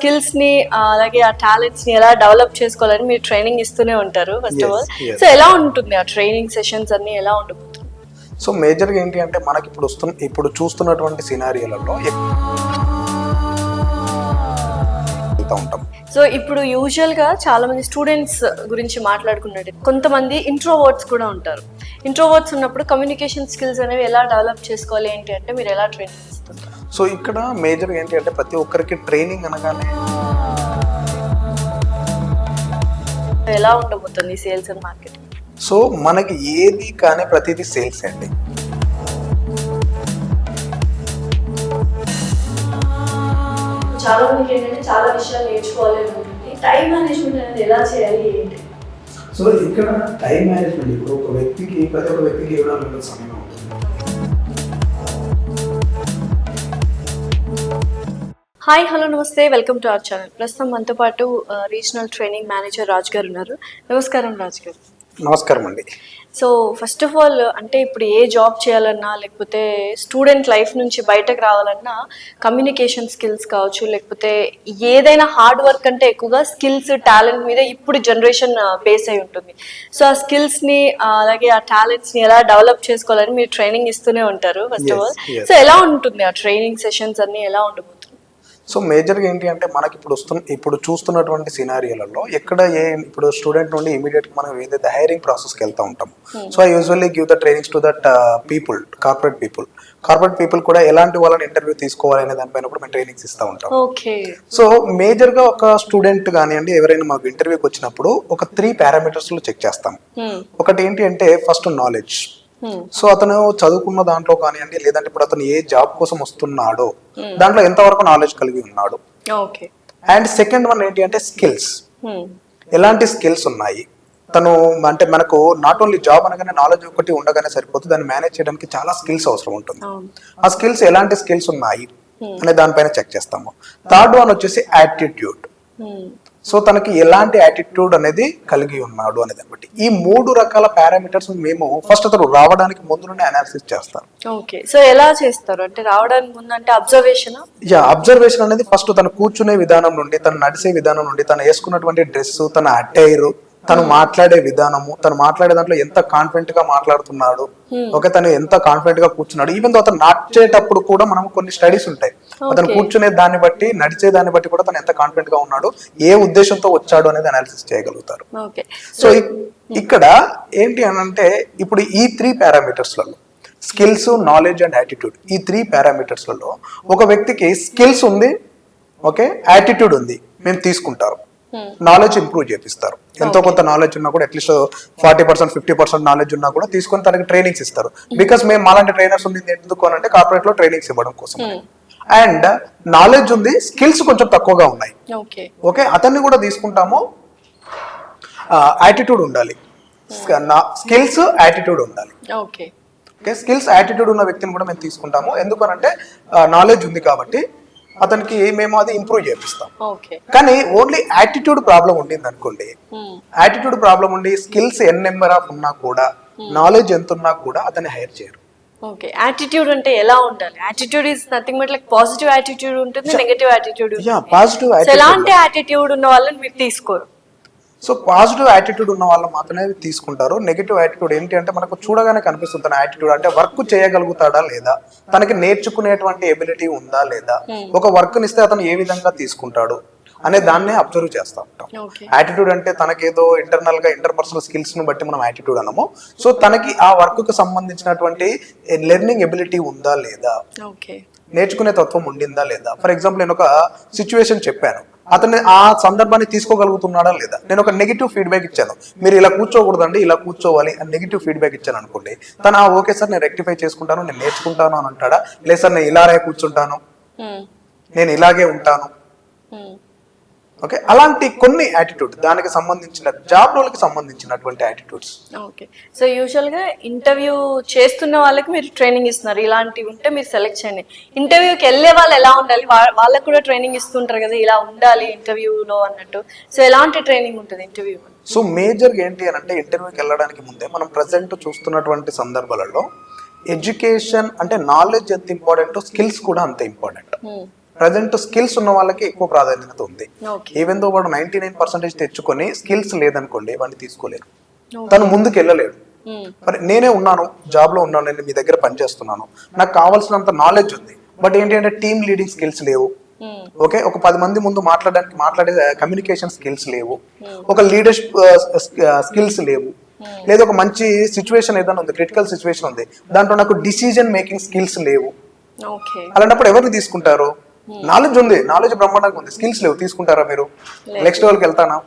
Skills ని అలాగే ఆ టాలెంట్స్ ని ఎలా డెవలప్ చేసుకోవాలని మీరు ట్రైనింగ్ ఇస్తూనే ఉంటారు ఫస్ట్ ఆఫ్ ఆల్. సో ఎలా ఉంటుంది ఆ ట్రైనింగ్ సెషన్స్ అన్ని ఎలా ఉండబోతుంది? సో మేజర్గా ఏంటి అంటే మనకి ఇప్పుడు చూస్తున్నటువంటి సినారియోలలో వెళ్తూ ఉంటాం. సో ఇప్పుడు యూజువల్ గా చాలా మంది స్టూడెంట్స్ గురించి మాట్లాడుకున్నట్టు కొంతమంది ఇంట్రోవర్ట్స్ కూడా ఉంటారు. ఇంట్రోవర్ట్స్ ఉన్నప్పుడు కమ్యూనికేషన్ స్కిల్స్ అనేవి ఎలా డెవలప్ చేసుకోవాలి ఏంటి అంటే మీరు ఎలా ట్రైనింగ్ ఇస్తుంటారు? సో ఇక్కడ మేజర్గా ఏంటి అంటే ప్రతి ఒక్కరికి ట్రైనింగ్ అనగానే ఎలా ఉండబోతుంది సేల్స్ అండ్ మార్కెటింగ్? సో మనకి ఏది కానీ ప్రతిదీ సేల్స్ అండి. చాలా మందికి ఏంటంటే చాలా విషయాలు నేర్చుకోవాలి ఉంటుంది. టైం మేనేజ్మెంట్ అనేది ఎలా చేయాలి ఏంటి? సో ఇక్కడ టైం మేనేజ్మెంట్ ఇప్పుడు ప్రతి ఒక్క వ్యక్తికి ఇవ్వడానికి సమయం ఉంటుంది. హాయ్ హలో నమస్తే, వెల్కమ్ టు అవర్ ఛానల్. ప్రస్తుతం మనతో పాటు రీజనల్ ట్రైనింగ్ మేనేజర్ రాజ్ గారు ఉన్నారు. నమస్కారం రాజ్ గారు. నమస్కారం అండి. సో ఫస్ట్ ఆఫ్ ఆల్ అంటే ఇప్పుడు ఏ జాబ్ చేయాలన్నా లేకపోతే స్టూడెంట్ లైఫ్ నుంచి బయటకు రావాలన్నా కమ్యూనికేషన్ స్కిల్స్ కావచ్చు, లేకపోతే ఏదైనా హార్డ్ వర్క్ అంటే ఎక్కువగా స్కిల్స్ టాలెంట్ మీద ఇప్పుడు జనరేషన్ బేస్ అయి ఉంటుంది. సో ఆ స్కిల్స్ని అలాగే ఆ టాలెంట్స్ని ఎలా డెవలప్ చేసుకోవాలని మీరు ట్రైనింగ్ ఇస్తూనే ఉంటారు ఫస్ట్ ఆఫ్ ఆల్. సో ఎలా ఉంటుంది ఆ ట్రైనింగ్ సెషన్స్ అన్ని ఎలా ఉండబోతుంది? సో మేజర్గా ఏంటి అంటే మనకి ఇప్పుడు చూస్తున్నటువంటి సినారియోలలో ఇప్పుడు స్టూడెంట్ నుండి ఇమీడియట్గా మనం ఏదైతే హైరింగ్ ప్రాసెస్కి వెళ్తూ ఉంటాం. So I usually give the trainings to that corporate people కూడా ఎలాంటి వాళ్ళని ఇంటర్వ్యూ తీసుకోవాలి అనే దానిపైన కూడా మేము ట్రైనింగ్స్ ఇస్తూ ఉంటాం. సో మేజర్గా ఒక స్టూడెంట్ కానివ్వండి ఎవరైనా మాకు ఇంటర్వ్యూకి వచ్చినప్పుడు ఒక 3 పారామీటర్స్లో చెక్ చేస్తాం. ఒకటి ఏంటి అంటే ఫస్ట్ నాలెడ్జ్. సో అతను చదువుకున్న దాంట్లో కానివ్వండి లేదంటే ఇప్పుడు అతను ఏ జాబ్ కోసం వస్తున్నాడో దాంట్లో ఎంతవరకు నాలెడ్జ్ కలిగి ఉన్నాడు. అండ్ సెకండ్ వన్ ఏంటి అంటే స్కిల్స్. ఎలాంటి స్కిల్స్ ఉన్నాయి తను అంటే మనకు నాట్ ఓన్లీ జాబ్ అనగానే నాలెడ్జ్ ఒకటి ఉండగానే సరిపోతుంది, దాన్ని మేనేజ్ చేయడానికి చాలా స్కిల్స్ అవసరం ఉంటుంది. ఆ స్కిల్స్ ఎలాంటి స్కిల్స్ ఉన్నాయి అనే దానిపైన చెక్ చేస్తాము. థర్డ్ వన్ వచ్చేసి యాటిట్యూడ్. సో తనకి ఎలాంటి యాటిట్యూడ్ అనేది కలిగి ఉన్నాడు అనే దాన్ని బట్టి ఈ 3 రకాల పారామీటర్స్ మేము ఫస్ట్ అతను రావడానికి ముందు నుండి అనాలిసిస్ చేస్తాం. ఓకే, సో ఎలా చేస్తారు అంటే రావడానికి ముందు అంటే అబ్జర్వేషన్ అనేది ఫస్ట్ తను కూర్చునే విధానం నుండి, తను నడిచే విధానం నుండి, తను వేసుకున్నటువంటి డ్రెస్, తన అటైర్, తను మాట్లాడే విధానము, తను మాట్లాడే దాంట్లో ఎంత కాన్ఫిడెంట్ గా మాట్లాడుతున్నాడు, ఓకే తను ఎంత కాన్ఫిడెంట్ గా కూర్చున్నాడు. ఈవెన్ తో అతను నడిచేటప్పుడు కూడా మనం కొన్ని స్టడీస్ ఉంటాయి. అతను కూర్చునే దాన్ని బట్టి నడిచే దాన్ని బట్టి కూడా తను ఎంత కాన్ఫిడెంట్ గా ఉన్నాడు, ఏ ఉద్దేశంతో వచ్చాడు అనేది అనాలిసిస్ చేయగలుగుతారు. సో ఇక్కడ ఏంటి అని అంటే ఇప్పుడు ఈ 3 పారామీటర్స్లలో స్కిల్స్, నాలెడ్జ్ అండ్ యాటిట్యూడ్, ఈ 3 పారామీటర్స్లలో ఒక వ్యక్తికి స్కిల్స్ ఉంది, ఓకే యాటిట్యూడ్ ఉంది, మేము తీసుకుంటారు. నాలెడ్జ్ ఇంప్రూవ్ చేపిస్తారు. ఎంతో కొంత నాలెడ్జ్ ఉన్నా కూడా అట్లీస్ట్ 40% 50% నాలెడ్జ్ ఉన్నా కూడా తీసుకొని తనకి ట్రైనింగ్స్ ఇస్తారు. బికాస్ మేము అలాంటి ట్రైనర్స్ ఉంది ఎందుకు అని అంటే కార్పొరేట్ లో ట్రైనింగ్స్ ఇవ్వడం కోసం. అండ్ నాలెడ్జ్ ఉంది, స్కిల్స్ కొంచెం తక్కువగా ఉన్నాయి, ఓకే అతన్ని కూడా తీసుకుంటాము. యాటిట్యూడ్ ఉండాలి, స్కిల్స్ యాటిట్యూడ్ ఉండాలి. ఓకే స్కిల్స్ యాటిట్యూడ్ ఉన్న వ్యక్తిని కూడా మేము తీసుకుంటాము. ఎందుకనంటే నాలెడ్జ్ ఉంది కాబట్టి అతనికి మేము అది ఇంప్రూవ్ చేపిస్తాం. కానీ ఓన్లీ యాటిట్యూడ్ ప్రాబ్లం ఉండింది అనుకోండి, యాటిట్యూడ్ ప్రాబ్లం ఉండి స్కిల్స్ నెంబర్ ఆఫ్ ఉన్నా కూడా నాలెడ్జ్ ఎంత ఉన్నా కూడా అతన్ని హైర్ చేయరు. ఓకే, యాటిట్యూడ్ అంటే ఎలా ఉండాలి? Attitude is nothing but like positive attitude ఉంటుంది, నెగటివ్ యాటిట్యూడ్ ఉంటుంది. పాజిటివ్ ఎలాంటి యాటిట్యూడ్ ఉన్న వాళ్ళని మీరు తీసుకోరు. సో పాజిటివ్ యాటిట్యూడ్ ఉన్న వాళ్ళు మాత్రమే తీసుకుంటారు. నెగిటివ్ యాటిట్యూడ్ ఏంటి అంటే మనకు చూడగానే కనిపిస్తుంది తన యాటిట్యూడ్ అంటే వర్క్ చేయగలుగుతాడా లేదా, తనకి నేర్చుకునేటువంటి ఎబిలిటీ ఉందా లేదా, ఒక వర్క్ ఇస్తే అతను ఏ విధంగా తీసుకుంటాడు అనే దాన్ని అబ్జర్వ్ చేస్తూ ఉంటాం. యాటిట్యూడ్ అంటే తనకేదో ఇంటర్నల్ గా ఇంటర్పర్సనల్ స్కిల్స్ ను బట్టి మనం యాటిట్యూడ్ అనము. సో తనకి ఆ వర్క్ కు సంబంధించినటువంటి లెర్నింగ్ ఎబిలిటీ ఉందా లేదా, నేర్చుకునే తత్వం ఉండిందా లేదా. ఫర్ ఎగ్జాంపుల్ నేను ఒక సిచ్యువేషన్ చెప్పాను, అతన్ని ఆ సందర్భాన్ని తీసుకోగలుగుతున్నాడా లేదా. నేను ఒక నెగిటివ్ ఫీడ్బ్యాక్ ఇచ్చాను, మీరు ఇలా కూర్చోకూడదండి ఇలా కూర్చోవాలి అని నెగిటివ్ ఫీడ్బ్యాక్ ఇచ్చాను అనుకోండి, తను ఓకే సార్ నేను రెక్టిఫై చేసుకుంటాను, నేను నేర్చుకుంటాను అని అంటాడా, లేదు సార్ నేను ఇలాగే కూర్చుంటాను, నేను ఇలాగే ఉంటాను. ఓకే అలాంటి కొన్ని యాటిట్యూడ్ దానికి సంబంధించిన జాబ్ రోల్కి సంబంధించినటువంటి యాటిట్యూడ్స్. ఓకే సో యూజువల్గా ఇంటర్వ్యూ చేస్తున్న వాళ్ళకి మీరు ట్రైనింగ్ ఇస్తున్నారు, ఇలాంటివి ఉంటే మీరు సెలెక్ట్ చేయండి. ఇంటర్వ్యూకి వెళ్ళే వాళ్ళు ఎలా ఉండాలి, వాళ్ళకి కూడా ట్రైనింగ్ ఇస్తుంటారు కదా ఇలా ఉండాలి ఇంటర్వ్యూలో అన్నట్టు. సో ఎలాంటి ట్రైనింగ్ ఉంటుంది ఇంటర్వ్యూ? సో మేజర్గా ఏంటి అని అంటే ఇంటర్వ్యూకి వెళ్ళడానికి ముందే మనం ప్రజెంట్ చూస్తున్నటువంటి సందర్భాలలో ఎడ్యుకేషన్ అంటే నాలెడ్జ్ ఎంత ఇంపార్టెంట్, స్కిల్స్ కూడా అంత ఇంపార్టెంట్. ప్రజెంట్ స్కిల్స్ ఉన్న వాళ్ళకి ఎక్కువ ప్రాధాన్యత ఉంది. ఓకే. ఈవెన్ దో వాడు 99% తెచ్చుకొని స్కిల్స్ లేదనుకోండి వాడిని తీసుకోలేరు, తను ముందుకు వెళ్ళలేడు. మరి నేనే ఉన్నాను, జాబ్ లో ఉన్నాను, నేను మీ దగ్గర పనిచేస్తున్నాను, నాకు కావాల్సినంత నాలెడ్జ్ ఉంది, బట్ ఏంటి అంటే టీమ్ లీడింగ్ స్కిల్స్ లేవు. ఓకే, ఒక 10 మంది ముందు మాట్లాడే కమ్యూనికేషన్ స్కిల్స్ లేవు, ఒక లీడర్షిప్ స్కిల్స్ లేవు, లేదా ఒక మంచి సిచ్యువేషన్ ఏదైనా ఉంది, క్రిటికల్ సిచ్యువేషన్ ఉంది, దాంట్లో నాకు డిసిజన్ మేకింగ్ స్కిల్స్ లేవు. అలాంటప్పుడు ఎవరిని తీసుకుంటారు? నాలెడ్జ్ ఉంది, నాలెడ్జ్ బ్రహ్మాండంగా ఉంది, స్కిల్స్ లేవు, తీసుకుంటారా మీరు? నెక్స్ట్ లెవెల్కి వెళ్తానా?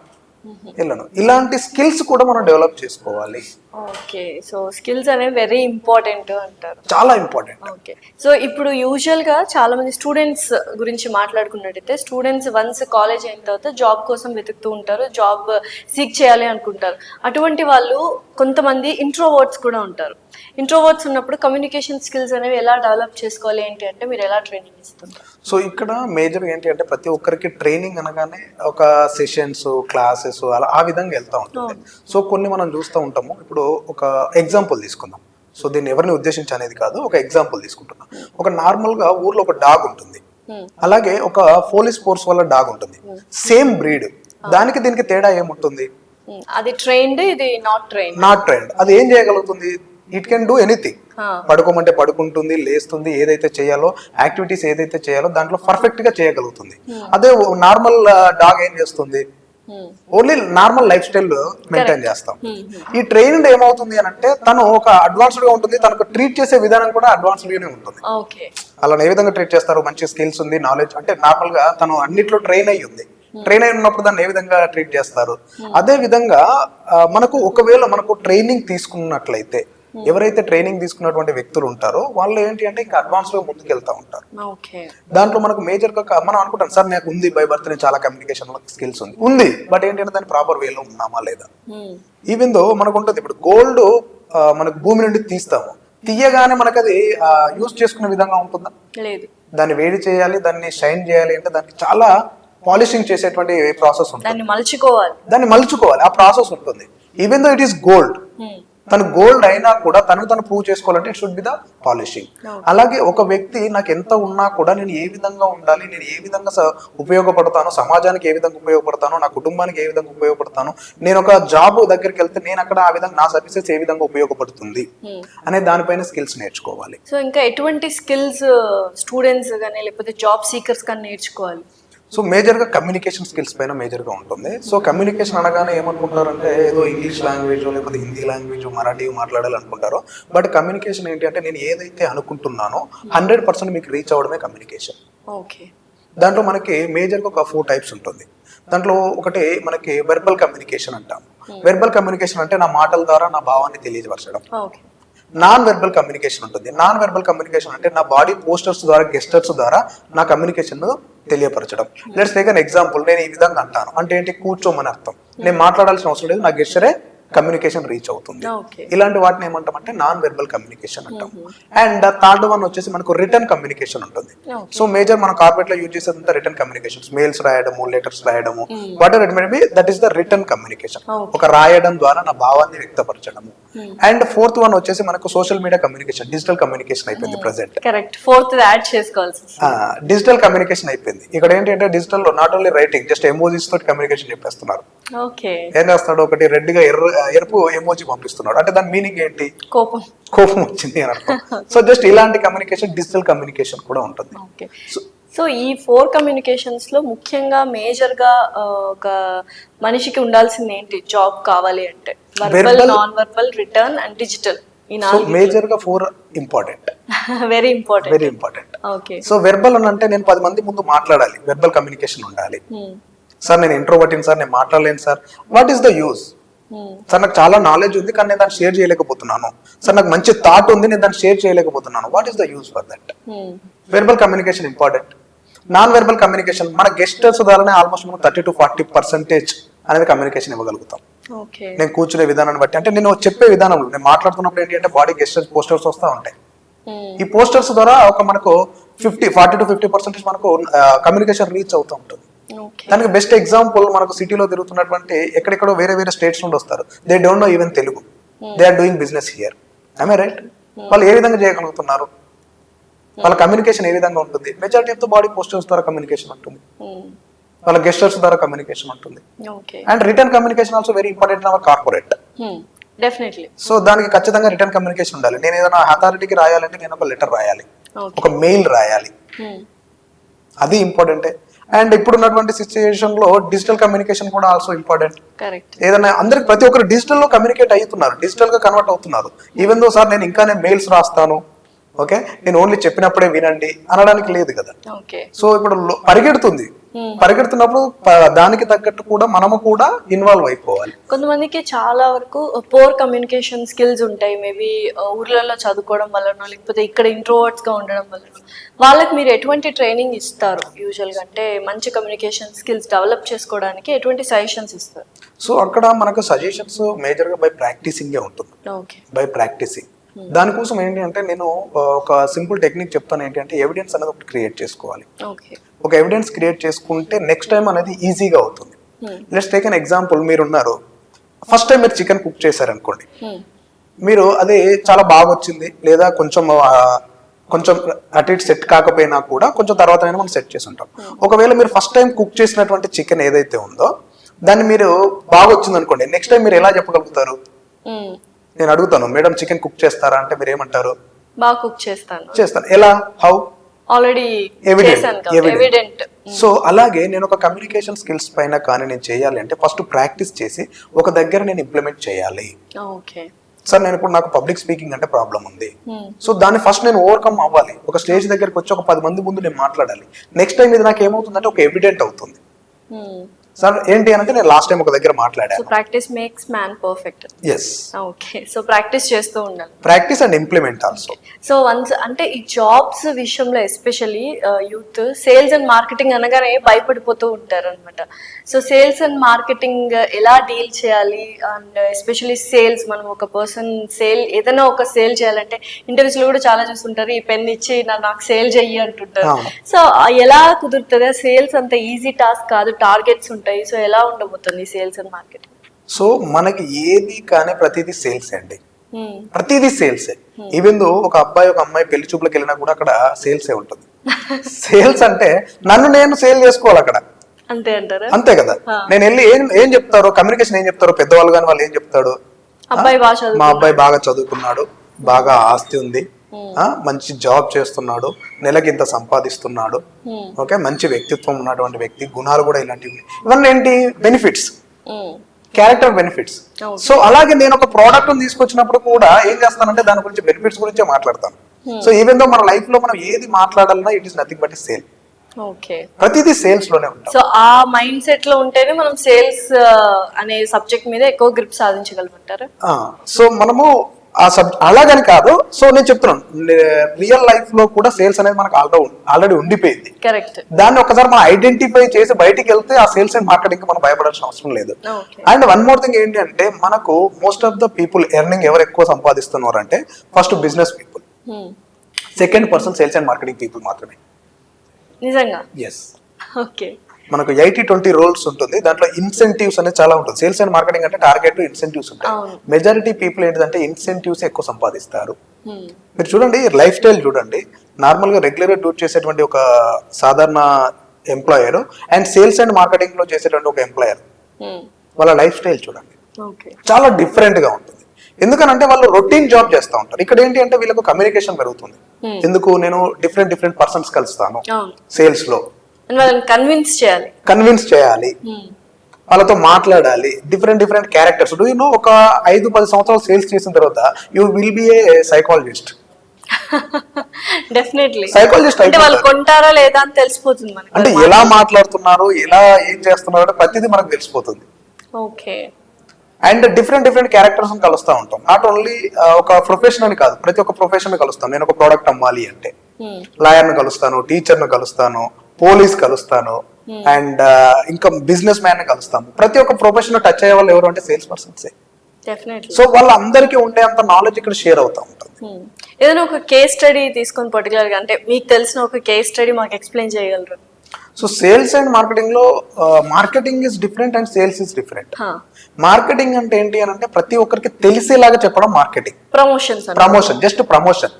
వెళ్ళను. ఇలాంటి స్కిల్స్ కూడా మనం డెవలప్ చేసుకోవాలి. ఓకే, సో స్కిల్స్ అనేవి వెరీ ఇంపార్టెంట్ అంటారు. చాలా ఇంపార్టెంట్. ఓకే, సో ఇప్పుడు యూజువల్ గా చాలా మంది స్టూడెంట్స్ గురించి మాట్లాడుకున్నట్టయితే, స్టూడెంట్స్ వన్స్ కాలేజ్ అయిన తర్వాత జాబ్ కోసం వెతుకుతూ ఉంటారు, జాబ్ సీక్ చేయాలి అనుకుంటారు. అటువంటి వాళ్ళు కొంతమంది ఇంట్రోవర్ట్స్ కూడా ఉంటారు. ఇంట్రోవర్ట్స్ ఉన్నప్పుడు కమ్యూనికేషన్ స్కిల్స్ అనేవి ఎలా డెవలప్ చేసుకోవాలి ఏంటి అంటే మీరు ఎలా ట్రైనింగ్ ఇస్తుంటారు? సో ఇక్కడ మేజర్ ఏంటి అంటే ప్రతి ఒక్కరికి ట్రైనింగ్ అనగానే ఒక సెషన్స్, క్లాసెస్ అలా ఆ విధంగా వెళ్తూ ఉంటుంది. సో కొన్ని మనం చూస్తూ ఉంటాము. ఇప్పుడు ఒక ఎగ్జాంపుల్ తీసుకుందాం. సో దీన్ని ఎవరిని ఉద్దేశించి అనేది కాదు, ఒక ఎగ్జాంపుల్ తీసుకుంటున్నాం. ఒక నార్మల్ గా ఊర్లో ఒక డాగ్ ఉంటుంది, అలాగే ఒక పోలీస్ ఫోర్స్ వల్ల డాగ్ ఉంటుంది, సేమ్ బ్రీడ్. దానికి దీనికి తేడా ఏముంటుంది? అది ట్రైన్డ్, ఇది నాట్ ట్రైన్డ్. అది ఏం చేయగలుగుతుంది? It can do anything. పడుకోమంటే పడుకుంటుంది, లేస్తుంది, ఏదైతే చేయాలో యాక్టివిటీస్ ఏదైతే చేయాలో దాంట్లో పర్ఫెక్ట్ గా చేయగలుగుతుంది. అదే నార్మల్ డాగ్ ఏం చేస్తుంది? Only normal life style maintain చేస్తాం. ఈ ట్రైన్డ్ ఏమవుతుంది అని అంటే తను ఒక అడ్వాన్స్డ్ గా ఉంటుంది, తనకు ట్రీట్ చేసే విధానం కూడా అడ్వాన్స్డ్ గానే ఉంటుంది. అలా ఏ విధంగా ట్రీట్ చేస్తారు? మంచి స్కిల్స్ ఉంది, నాలెడ్జ్, అంటే నార్మల్ గా తను అన్నిట్లో ట్రైన్ అయ్యి ఉంది. ట్రైన్ అయి ఉన్నప్పుడు దాన్ని ఏ విధంగా ట్రీట్ చేస్తారు? అదే విధంగా మనకు ఒకవేళ మనకు ట్రైనింగ్ తీసుకున్నట్లయితే, ఎవరైతే ట్రైనింగ్ తీసుకున్నటువంటి వ్యక్తులు ఉంటారో వాళ్ళు ఏంటి అంటే ఇంకా అడ్వాన్స్ గా ముందుకు వెళ్తా ఉంటారు. దాంట్లో మనకు మేజర్ గా మనం అనుకుంటాం, సార్ నాకు ఉంది బై బర్త్ నేను చాలా కమ్యూనికేషన్ స్కిల్స్ ఉంది, బట్ ఏంటంటే దాన్ని ప్రాపర్ వేలో ఉన్నామా లేదా? ఈవెన్ దో మనకు ఉంటుంది, ఇప్పుడు గోల్డ్ మనకు భూమి నుండి తీస్తాము, తీయగానే మనకు అది యూజ్ చేసుకునే విధంగా ఉంటుందా? లేదు. దాన్ని వేడి చేయాలి, దాన్ని షైన్ చేయాలి అంటే దానికి చాలా పాలిషింగ్ చేసేటువంటి ప్రాసెస్ ఉంటుంది, దాన్ని మలుచుకోవాలి, ఆ ప్రాసెస్ ఉంటుంది. Even though it is gold, తను గోల్డ్ అయినా కూడా తను ప్రూవ్ చేసుకోవాలంటే it should be the polishing. అలాగే ఒక వ్యక్తి నాకు ఎంత ఉన్నా కూడా నేను ఏ విధంగా ఉండాలి, నేను ఏ విధంగా ఉపయోగపడతాను, సమాజానికి ఏ విధంగా ఉపయోగపడతాను, నా కుటుంబానికి ఏ విధంగా ఉపయోగపడతాను, నేను ఒక జాబ్ దగ్గరికి వెళ్తే నేను అక్కడ ఆ విధంగా నా సర్వీసెస్ ఏ విధంగా ఉపయోగపడుతుంది అనే దానిపైన స్కిల్స్ నేర్చుకోవాలి. సో ఇంకా ఎటువంటి స్కిల్స్ స్టూడెంట్స్ కానీ లేకపోతే జాబ్ సీకర్స్ కానీ నేర్చుకోవాలి? సో మేజర్గా కమ్యూనికేషన్ స్కిల్స్ పైన మేజర్గా ఉంటుంది. సో కమ్యూనికేషన్ అనగానే ఏమనుకుంటారంటే ఏదో ఇంగ్లీష్ లాంగ్వేజ్ లేకపోతే హిందీ లాంగ్వేజ్, మరాఠీ మాట్లాడాలనుకుంటారో, బట్ కమ్యూనికేషన్ ఏంటి అంటే నేను ఏదైతే అనుకుంటున్నానో 100% మీకు రీచ్ అవ్వడమే కమ్యూనికేషన్. ఓకే, దాంట్లో మనకి మేజర్గా ఒక 4 టైప్స్ ఉంటుంది. దాంట్లో ఒకటి మనకి వెర్బల్ కమ్యూనికేషన్ అంటాం. వెర్బల్ కమ్యూనికేషన్ అంటే నా మాటల ద్వారా నా భావాన్ని తెలియజపరచడం. నాన్ వెర్బల్ కమ్యూనికేషన్ ఉంటుంది. నాన్ వెర్బల్ కమ్యూనికేషన్ అంటే నా బాడీ పోస్టర్స్ ద్వారా, గెస్టర్స్ ద్వారా నా కమ్యూనికేషన్ తెలియపరచడం. Let's take an example. నేను ఈ విధంగా అంటాను అంటే ఏంటి? కూర్చోమని అర్థం. నేను మాట్లాడాల్సిన అవసరం లేదు, నా గెస్టరే కమ్యూనికేషన్ రీచ్ అవుతుంది. ఇలాంటి వాటిని ఏమంటామంటే నాన్ వెర్బల్ కమ్యూనికేషన్ అంటాం. అండ్ థర్డ్ వన్ వచ్చేసి మనకు రిటర్న్ కమ్యూనికేషన్ ఉంటుంది. సో మేజర్ మన కార్పొరేట్ లో యూజ్ చేసేదంతా రిటర్న్ కమ్యూనికేషన్స్, మెయిల్స్ రాయడము, లెటర్స్ రాయడము, whatever it may be, that is the return communication. ఒక రాయడం ద్వారా నా భావాన్ని వ్యక్తపరచడము. అండ్ ఫోర్త్ వన్ వచ్చేసి మనకు social media communication, digital communication అయిపోయింది ప్రెసెంట్. కరెక్ట్, ఫోర్త్ యాడ్ చేసుకోవాల్సి డిజిటల్ కమ్యూనికేషన్ అయిపోయింది. ఇక్కడ ఏంటంటే డిజిటల్ లో not only writing, just emojis తోటి కమ్యూనికేషన్ చెప్పేస్తున్నారు. ఏం చేస్తాడు? ఒకటి రెడ్ గా ఎరుపు ఎమోజీ పంపిస్తున్నాడు అంటే దాని మీనింగ్ ఏంటి? కోపం వచ్చింది అని అర్థం. సో జస్ట్ ఇలాంటి కమ్యూనికేషన్, డిజిటల్ కమ్యూనికేషన్ కూడా ఉంటుంది. సో ఈ 4 కమ్యూనికేషన్స్ లో ముఖ్యంగా మేజర్ గా ఒక మనిషికి ఉండాల్సింది ఏంటి జాబ్ కావాలి అంటే? Verbal, non verbal, return and digital. So major గా 4 important, very important. Okay, so verbal అని అంటే నేను 10 మంది ముందు మాట్లాడాలి, వెర్బల్ కమ్యూనికేషన్ ఉండాలి. సార్ నేను ఇంట్రోవర్టిన్ సార్, నేను మాట్లాడలేను sir, what is the use? Sir నాకు చాలా నాలెడ్జ్ ఉంది కానీ నేను దాన్ని షేర్ చేయలేకపోతున్నాను. సార్ నాకు మంచి థాట్ ఉంది, నేను దాన్ని షేర్ చేయలేకపోతున్నాను. What is the use for that? Verbal communication important. Non verbal communication మన గెస్టర్స్ ద్వారానే ఆల్మోస్ట్ మనం 30 to 40% అనేది కమ్యూనికేషన్ ఇవ్వగలుగుతాం. నేను కూర్చునే విధానాన్ని బట్టి, అంటే నేను చెప్పే విధానంలో, నేను మాట్లాడుతున్నప్పుడు ఏంటి అంటే బాడీ గెస్టర్స్, పోస్టర్స్ వస్తూ ఉంటాయి. ఈ పోస్టర్స్ ద్వారా ఒక మనకు 40 to 50% మనకు కమ్యూనికేషన్ రీచ్ అవుతూ ఉంటుంది. దానికి బెస్ట్ ఎగ్జాంపుల్ మనకు సిటీలో తిరుగుతున్నటువంటి ఎక్కడెక్కడో వేరే స్టేట్స్ నుండి వస్తారు. They don't know even Telugu, they are doing business here. I right? వాళ్ళు ఏ విధంగా చేయగలుగుతున్నారు? వాళ్ళ కమ్యూనికేషన్ ఏ విధంగా ఉంటుంది? Majority of the body postures ద్వారా కమ్యూనికేషన్ ఉంటుంది, వాళ్ళ గెస్టర్స్ ద్వారా కమ్యూనికేషన్ ఉంటుంది. And return communication also very important in our corporate. Definitely. So దానికి ఖచ్చితంగా రిటర్న్ కమ్యూనికేషన్ ఉండాలి. నేను ఏదైనా అథారిటీకి రాయాలంటే నేను ఒక లెటర్ రాయాలి, ఒక మెయిల్ రాయాలి, అది ఇంపార్టెంటే. అండ్ ఇప్పుడు ఉన్నటువంటి సిచ్యుయేషన్ లో డిజిటల్ కమ్యూనికేషన్ కూడా ఆల్సో ఇంపార్టెంట్. ఏదైనా అందరికి ప్రతి ఒక్కరు డిజిటల్ లో కమ్యూనికేట్ అవుతున్నారు, డిజిటల్ గా కన్వర్ట్ అవుతున్నారు. ఈవెన్ దో సార్ నేను ఇంకా మెయిల్స్ రాస్తాను, ఓకే, నేను ఓన్లీ చెప్పినప్పుడే వినండి అనడానికి లేదు కదా. సో ఇప్పుడు పరిగెడుతున్నప్పుడు దానికి తగ్గట్టు కూడా మనము కూడా ఇన్వాల్వ్ అయిపోవాలి. కొంతమందికి చాలా వరకు పోర్ కమ్యూనికేషన్ స్కిల్స్ ఉంటాయి, మేబీ ఊర్లలో చదువుకోవడం వల్లనో లేకపోతే ఇక్కడ ఇంట్రోవర్ట్స్ గా ఉండడం వల్లనో. వాళ్ళకి మీరు ఎటువంటి ట్రైనింగ్ ఇస్తారు యూజువల్ గా? అంటే మంచి కమ్యూనికేషన్ స్కిల్స్ డెవలప్ చేసుకోవడానికి ఎటువంటి సజెషన్స్ ఇస్తారు? సో అక్కడ మనకు సజెషన్స్ మేజర్ గా బై ప్రాక్టీసింగ్ ఉంటుంది, బై ప్రాక్టీసింగ్. దానికోసం ఏంటి అంటే నేను ఒక సింపుల్ టెక్నిక్ చెప్తాను. ఏంటి అంటే ఎవిడెన్స్ అనేది ఒకటి క్రియేట్ చేసుకోవాలి. ఒక ఎవిడెన్స్ క్రియేట్ చేసుకుంటే నెక్స్ట్ టైం అనేది ఈజీగా అవుతుంది. Let's take an example. మీరున్నారు, ఫస్ట్ టైం మీరు చికెన్ కుక్ చేశారనుకోండి, మీరు అది చాలా బాగా వచ్చింది, లేదా కొంచెం అటు ఇటు సెట్ కాకపోయినా కూడా కొంచెం తర్వాత మనం సెట్ చేసి ఉంటాం. ఒకవేళ మీరు ఫస్ట్ టైం కుక్ చేసినటువంటి చికెన్ ఏదైతే ఉందో దాన్ని మీరు బాగా వచ్చింది అనుకోండి, నెక్స్ట్ టైం మీరు ఎలా చెప్పగలుగుతారు? నేను అడుగుతాను, మేడం చికెన్ కుక్ చేస్తారా అంటే మీరు ఏమంటారు? బాగా కుక్ చేస్తాను. ఎలా? హౌ? Already evident. సో అలాగే నేను ఒక కమ్యూనికేషన్ స్కిల్స్ పైన కానీ నేను చేయాలి అంటే ఫస్ట్ ప్రాక్టీస్ చేసి ఒక దగ్గర నేను ఇంప్లిమెంట్ చేయాలి. సార్ నేను ఇప్పుడు నాకు పబ్లిక్ స్పీకింగ్ అంటే ప్రాబ్లం ఉంది, సో దాన్ని ఫస్ట్ నేను ఓవర్కమ్ అవ్వాలి. ఒక స్టేజ్ దగ్గరికి వచ్చి ఒక 10 మంది ముందు నేను మాట్లాడాలి. నెక్స్ట్ టైం ఇది నాకు ఏమవుతుందంటే ఒక ఎవిడెంట్ అవుతుంది. సార్ ఏంటి అంటే నేను లాస్ట్ టైం ఒక దగ్గర మాట్లాడాను. So practice makes man perfect. yes. Okay, so practice చేస్తూ ఉండాలి. Practice and implement also. So once అంటే ఈ జాబ్స్ విషయంలో especially youth sales and marketing అనగానే భయపడిపోతూ ఉంటారు అనమాట. సో సేల్స్ అండ్ మార్కెటింగ్ ఎలా డీల్ చేయాలి? అండ్ ఎస్పెషల్లీ సేల్స్, మనం ఒక పర్సన్ ఏదైనా ఒక సేల్ చేయాలంటే ఇంటర్వ్యూస్ లో కూడా చాలా చూస్తుంటారు, ఈ పెన్ ఇచ్చి నాకు సేల్ చెయ్యి అంటుంటారు. సో ఎలా కుదురుతుంది? సేల్స్ అంత ఈజీ టాస్క్ కాదు, టార్గెట్స్ ఉంటాయి. సో ఎలా ఉండబోతుంది సేల్స్ అండ్ మార్కెటింగ్? సో మనకి ఏది కానీ ప్రతిదీ సేల్స్ అండి, ప్రతిదీ సేల్సే. ఈవెన్ దో ఒక అబ్బాయి ఒక అమ్మాయి పెళ్లి చూపులకు వెళ్ళినా కూడా అక్కడ సేల్సే ఉంటుంది. సేల్స్ అంటే నేను సేల్ చేసుకోవాలి అక్కడ, అంతే అంటారా? అంతే కదా. నేను వెళ్ళి ఏం చెప్తారో, కమ్యూనికేషన్ ఏం చెప్తారో పెద్దవాళ్ళు కానీ, వాళ్ళు ఏం చెప్తాడు? మా అబ్బాయి బాగా చదువుకున్నాడు, బాగా ఆస్తి ఉంది, మంచి జాబ్ చేస్తున్నాడు, నెలకి ఇంత సంపాదిస్తున్నాడు, ఓకే, మంచి వ్యక్తిత్వం ఉన్నటువంటి వ్యక్తి, గుణాలు కూడా ఇలాంటివి. ఇవన్నీ ఏంటి? Benefits, character benefits. సో అలాగే నేను ఒక ప్రోడక్ట్ తీసుకొచ్చినప్పుడు కూడా ఏం చేస్తానంటే దాని గురించి బెనిఫిట్స్ గురించే మాట్లాడతాను. సో ఈవెన్ దో మన లైఫ్ లో మనం ఏది మాట్లాడాలన్నా it is nothing but sale. ప్రతిదీ సేల్స్ లోనే ఉంటాం. సో ఆ మైండ్ సెట్ లో ఉంటేనే మనం సేల్స్ అనే సబ్జెక్ట్ మీద ఎక్కువ గ్రిప్ సాధించగలుగుతారు. సో మనము ఆ అలాగని కాదు. సో నేను చెప్తున్నాను, రియల్ లైఫ్ లో కూడా సేల్స్ అనేది మనకు ఆల్రెడీ ఉండిపోయింది. కరెక్ట్. దాన్ని ఒకసారి మనం ఐడెంటిఫై చేసి బయటికి వెళ్తే ఆ సేల్స్ అండ్ మార్కెటింగ్ మనం భయపడాల్సిన అవసరం లేదు. అండ్ వన్ మోర్ థింగ్ ఏంటి అంటే మనకు most of the people earning ఎవరు ఎక్కువ సంపాదిస్తున్నారు అంటే first business people, second person sales and marketing people మాత్రమే. నిజంగా? ఎస్. ఓకే. మనకు 80-20 రోల్స్ ఉంటుంది, దాంట్లో ఇన్సెంటివ్స్ అనేది చాలా ఉంటుంది. సేల్స్ అండ్ మార్కెటింగ్ అంటే టార్గెట్, ఇన్సెంటివ్స్ ఉంటాయి. మెజారిటీ పీపుల్ ఏంటంటే ఇన్సెంటివ్స్ ఎక్కువ సంపాదిస్తారు. మీరు చూడండి, లైఫ్ స్టైల్ చూడండి, నార్మల్ గా రెగ్యులర్ గా డ్యూటీ చేసేటువంటి ఒక సాధారణ employer and sales and marketing లో చేసేటువంటి ఒక ఎంప్లాయర్, వాళ్ళ లైఫ్ స్టైల్ చూడండి, చాలా డిఫరెంట్ గా ఉంటుంది. ఎందుకనంటే వాళ్ళు రొటీన్ జాబ్ చేస్తూ ఉంటారు. ఇక్కడ ఏంటి అంటే వీళ్ళకు కమ్యూనికేషన్ పెరుగుతుంది. ఎందుకు? నేను డిఫరెంట్ పర్సన్స్ కలుస్తాను సేల్స్ లో, కన్విన్స్ చేయాలి, వాళ్ళతో మాట్లాడాలి, different characters. Do you know, ఒక 5-10 సంవత్సరాలు సేల్స్ చేసిన తర్వాత you will be A psychologist. Definitely psychologist అంటే వాళ్ళు కొంటారా లేదా అని తెలిసిపోతుంది మనకి. అంటే ఎలా మాట్లాడుతున్నారు, ఎలా ఏం చేస్తున్నారు అంటే ప్రతిదీ మనకు తెలిసిపోతుంది. ఓకే. అండ్ డిఫరెంట్ క్యారెక్టర్స్ కలుస్తూ ఉంటాం. నాట్ ఓన్లీ ఒక ప్రొఫెషన్ అని కాదు, ప్రతి ఒక్క ప్రొఫెషన్ కలుస్తాను. నేను ఒక ప్రోడక్ట్ అమ్మాలి అంటే లాయర్ ను కలుస్తాను, టీచర్ ను కలుస్తాను, పోలీస్ కలుస్తాను, అండ్ ఇంకా బిజినెస్ మ్యాన్ ని కలుస్తాము. ప్రతి ఒక్క ప్రొఫెషన్ టచ్ అయ్యే వాళ్ళు ఎవరు అంటే సేల్స్ పర్సన్స్. సో వాళ్ళందరికీ ఉండే అంత నాలెడ్జ్ ఇక్కడ షేర్ అవుతా ఉంటుంది. ఏదైనా ఒక కేస్ స్టడీ తీసుకొని పర్టికులర్ గా, అంటే మీకు తెలిసిన ఒక కేస్ స్టడీ మాకు ఎక్స్ప్లెయిన్ చేయగలరు? సో సేల్స్ అండ్ మార్కెటింగ్ లో marketing is different and sales is different. Marketing అంటే ఏంటి అని అంటే ప్రతి ఒక్కరికి తెలిసేలాగా చెప్పడం మార్కెటింగ్. Promotion, just promotion.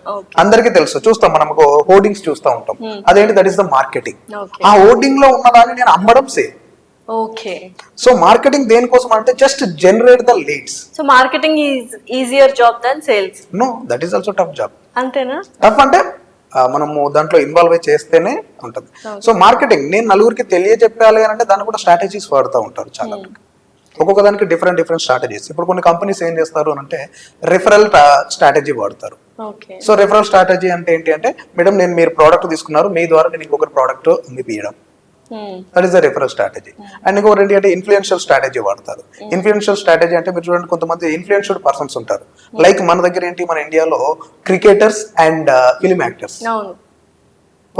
అందరికీ తెలుసు, చూస్తాం మనం హోర్డింగ్స్ చూస్తూ ఉంటాం, అదేంటి, దట్ ఈస్ ద మార్కెటింగ్. ఆ హోర్డింగ్ లో ఉన్నదాన్ని నేను అమ్మడం సేల్. ఓకే. సో మార్కెటింగ్ దేనికోసం అంటే just generate the leads. So marketing is easier job than sales. No, that is also tough job. అంతేనా? టఫ్ అంటే మనము దాంట్లో ఇన్వాల్వ్ అయి చేస్తేనే ఉంటుంది. సో మార్కెటింగ్ నేను నలుగురికి తెలియజెప్పాలి అని అంటే దాన్ని కూడా స్ట్రాటజీస్ వాడుతూ ఉంటారు చాలా. ఒక్కొక్క దానికి డిఫరెంట్ స్ట్రాటజీస్. ఇప్పుడు కొన్ని కంపెనీస్ ఏం చేస్తారు అని అంటే రిఫరల్ స్ట్రాటజీ వాడతారు. సో రిఫరల్ స్ట్రాటజీ అంటే ఏంటి అంటే, మేడం నేను మీరు ప్రోడక్ట్ తీసుకున్నారు, మీ ద్వారా నేను ఇంకొకరి ప్రోడక్ట్ అమ్మిపియడం, that is the referral strategy. And ఇంకొకటి ఏంటి అంటే ఇన్ఫ్లుయెన్షియల్ స్ట్రాటజీ వాడతారు. ఇన్ఫ్లుయెన్షియల్ స్ట్రాటజీ అంటే మీరు చూడండి, కొంతమంది ఇన్ఫ్లుయెన్షియల్ పర్సన్స్ ఉంటారు. లైక్ మన దగ్గర ఏంటి, మన ఇండియాలో క్రికెటర్స్ అండ్ ఫిల్మ్ యాక్టర్స్,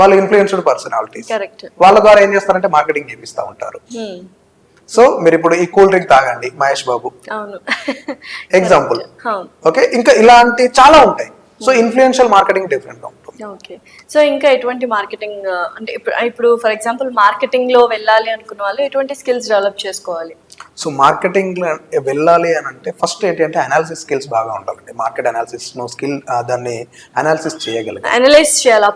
వాళ్ళు ఇన్ఫ్లుయెన్షియల్ పర్సనాలిటీస్. వాళ్ళ ద్వారా ఏం చేస్తారంటే మార్కెటింగ్ చేపిస్తూ ఉంటారు. సో మీరు ఇప్పుడు ఈ కూల్ డ్రింక్ తాగండి మహేష్ బాబు ఎగ్జాంపుల్. ఓకే, ఇంకా ఇలాంటి చాలా ఉంటాయి. సో ఇన్ఫ్లుయెన్షియల్ మార్కెటింగ్ డిఫరెంట్ గా ఉంటుంది. ఓకే. సో ఇంకా ఎటువంటి మార్కెటింగ్ అంటే ఇప్పుడు ఫర్ ఎగ్జాంపుల్ మార్కెటింగ్ లో వెళ్ళాలి అనుకున్న వాళ్ళు ఎటువంటి స్కిల్స్ డెవలప్ చేసుకోవాలి? సో మార్కెటింగ్ లో వెళ్ళాలి అని అంటే ఫస్ట్ ఏంటి అంటే అనాలిసిస్ స్కిల్స్ బాగా ఉండాలండి. మార్కెట్ అనాలిసిస్ నో స్కిల్, దాన్ని అనాలిసిస్ చేయగలగాలి, అనలైజ్ చేయాలా,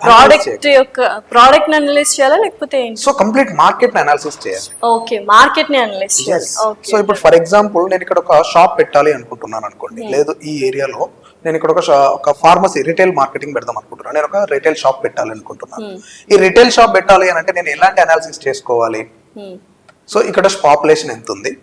ప్రోడక్ట్ ని అనలైజ్ చేయాలా లేకపోతే సో కంప్లీట్ మార్కెట్ ని అనాలిసిస్ చేయాలి. ఓకే, మార్కెట్ ని అనలైజ్ చేయాలి. సో ఇప్పుడు ఫర్ ఎగ్జాంపుల్ నేను ఇక్కడ ఒక షాప్ పెట్టాలి అనుకుంటున్నాను అనుకోండి, లేదు ఈ ఏరియాలో నేను ఇక్కడ ఒక ఫార్మసీ రిటైల్ మార్కెటింగ్ పెడదాం అనుకుంటున్నాను, నేను ఒక రిటైల్ షాప్ పెట్టాలి అనుకుంటున్నాను. ఈ రిటైల్ షాప్ పెట్టాలి అని అంటే నేను ఎలాంటి అనాలిసిస్ చేసుకోవాలి? సో ఇక్కడ పాపులేషన్ ఎంత ఉంది?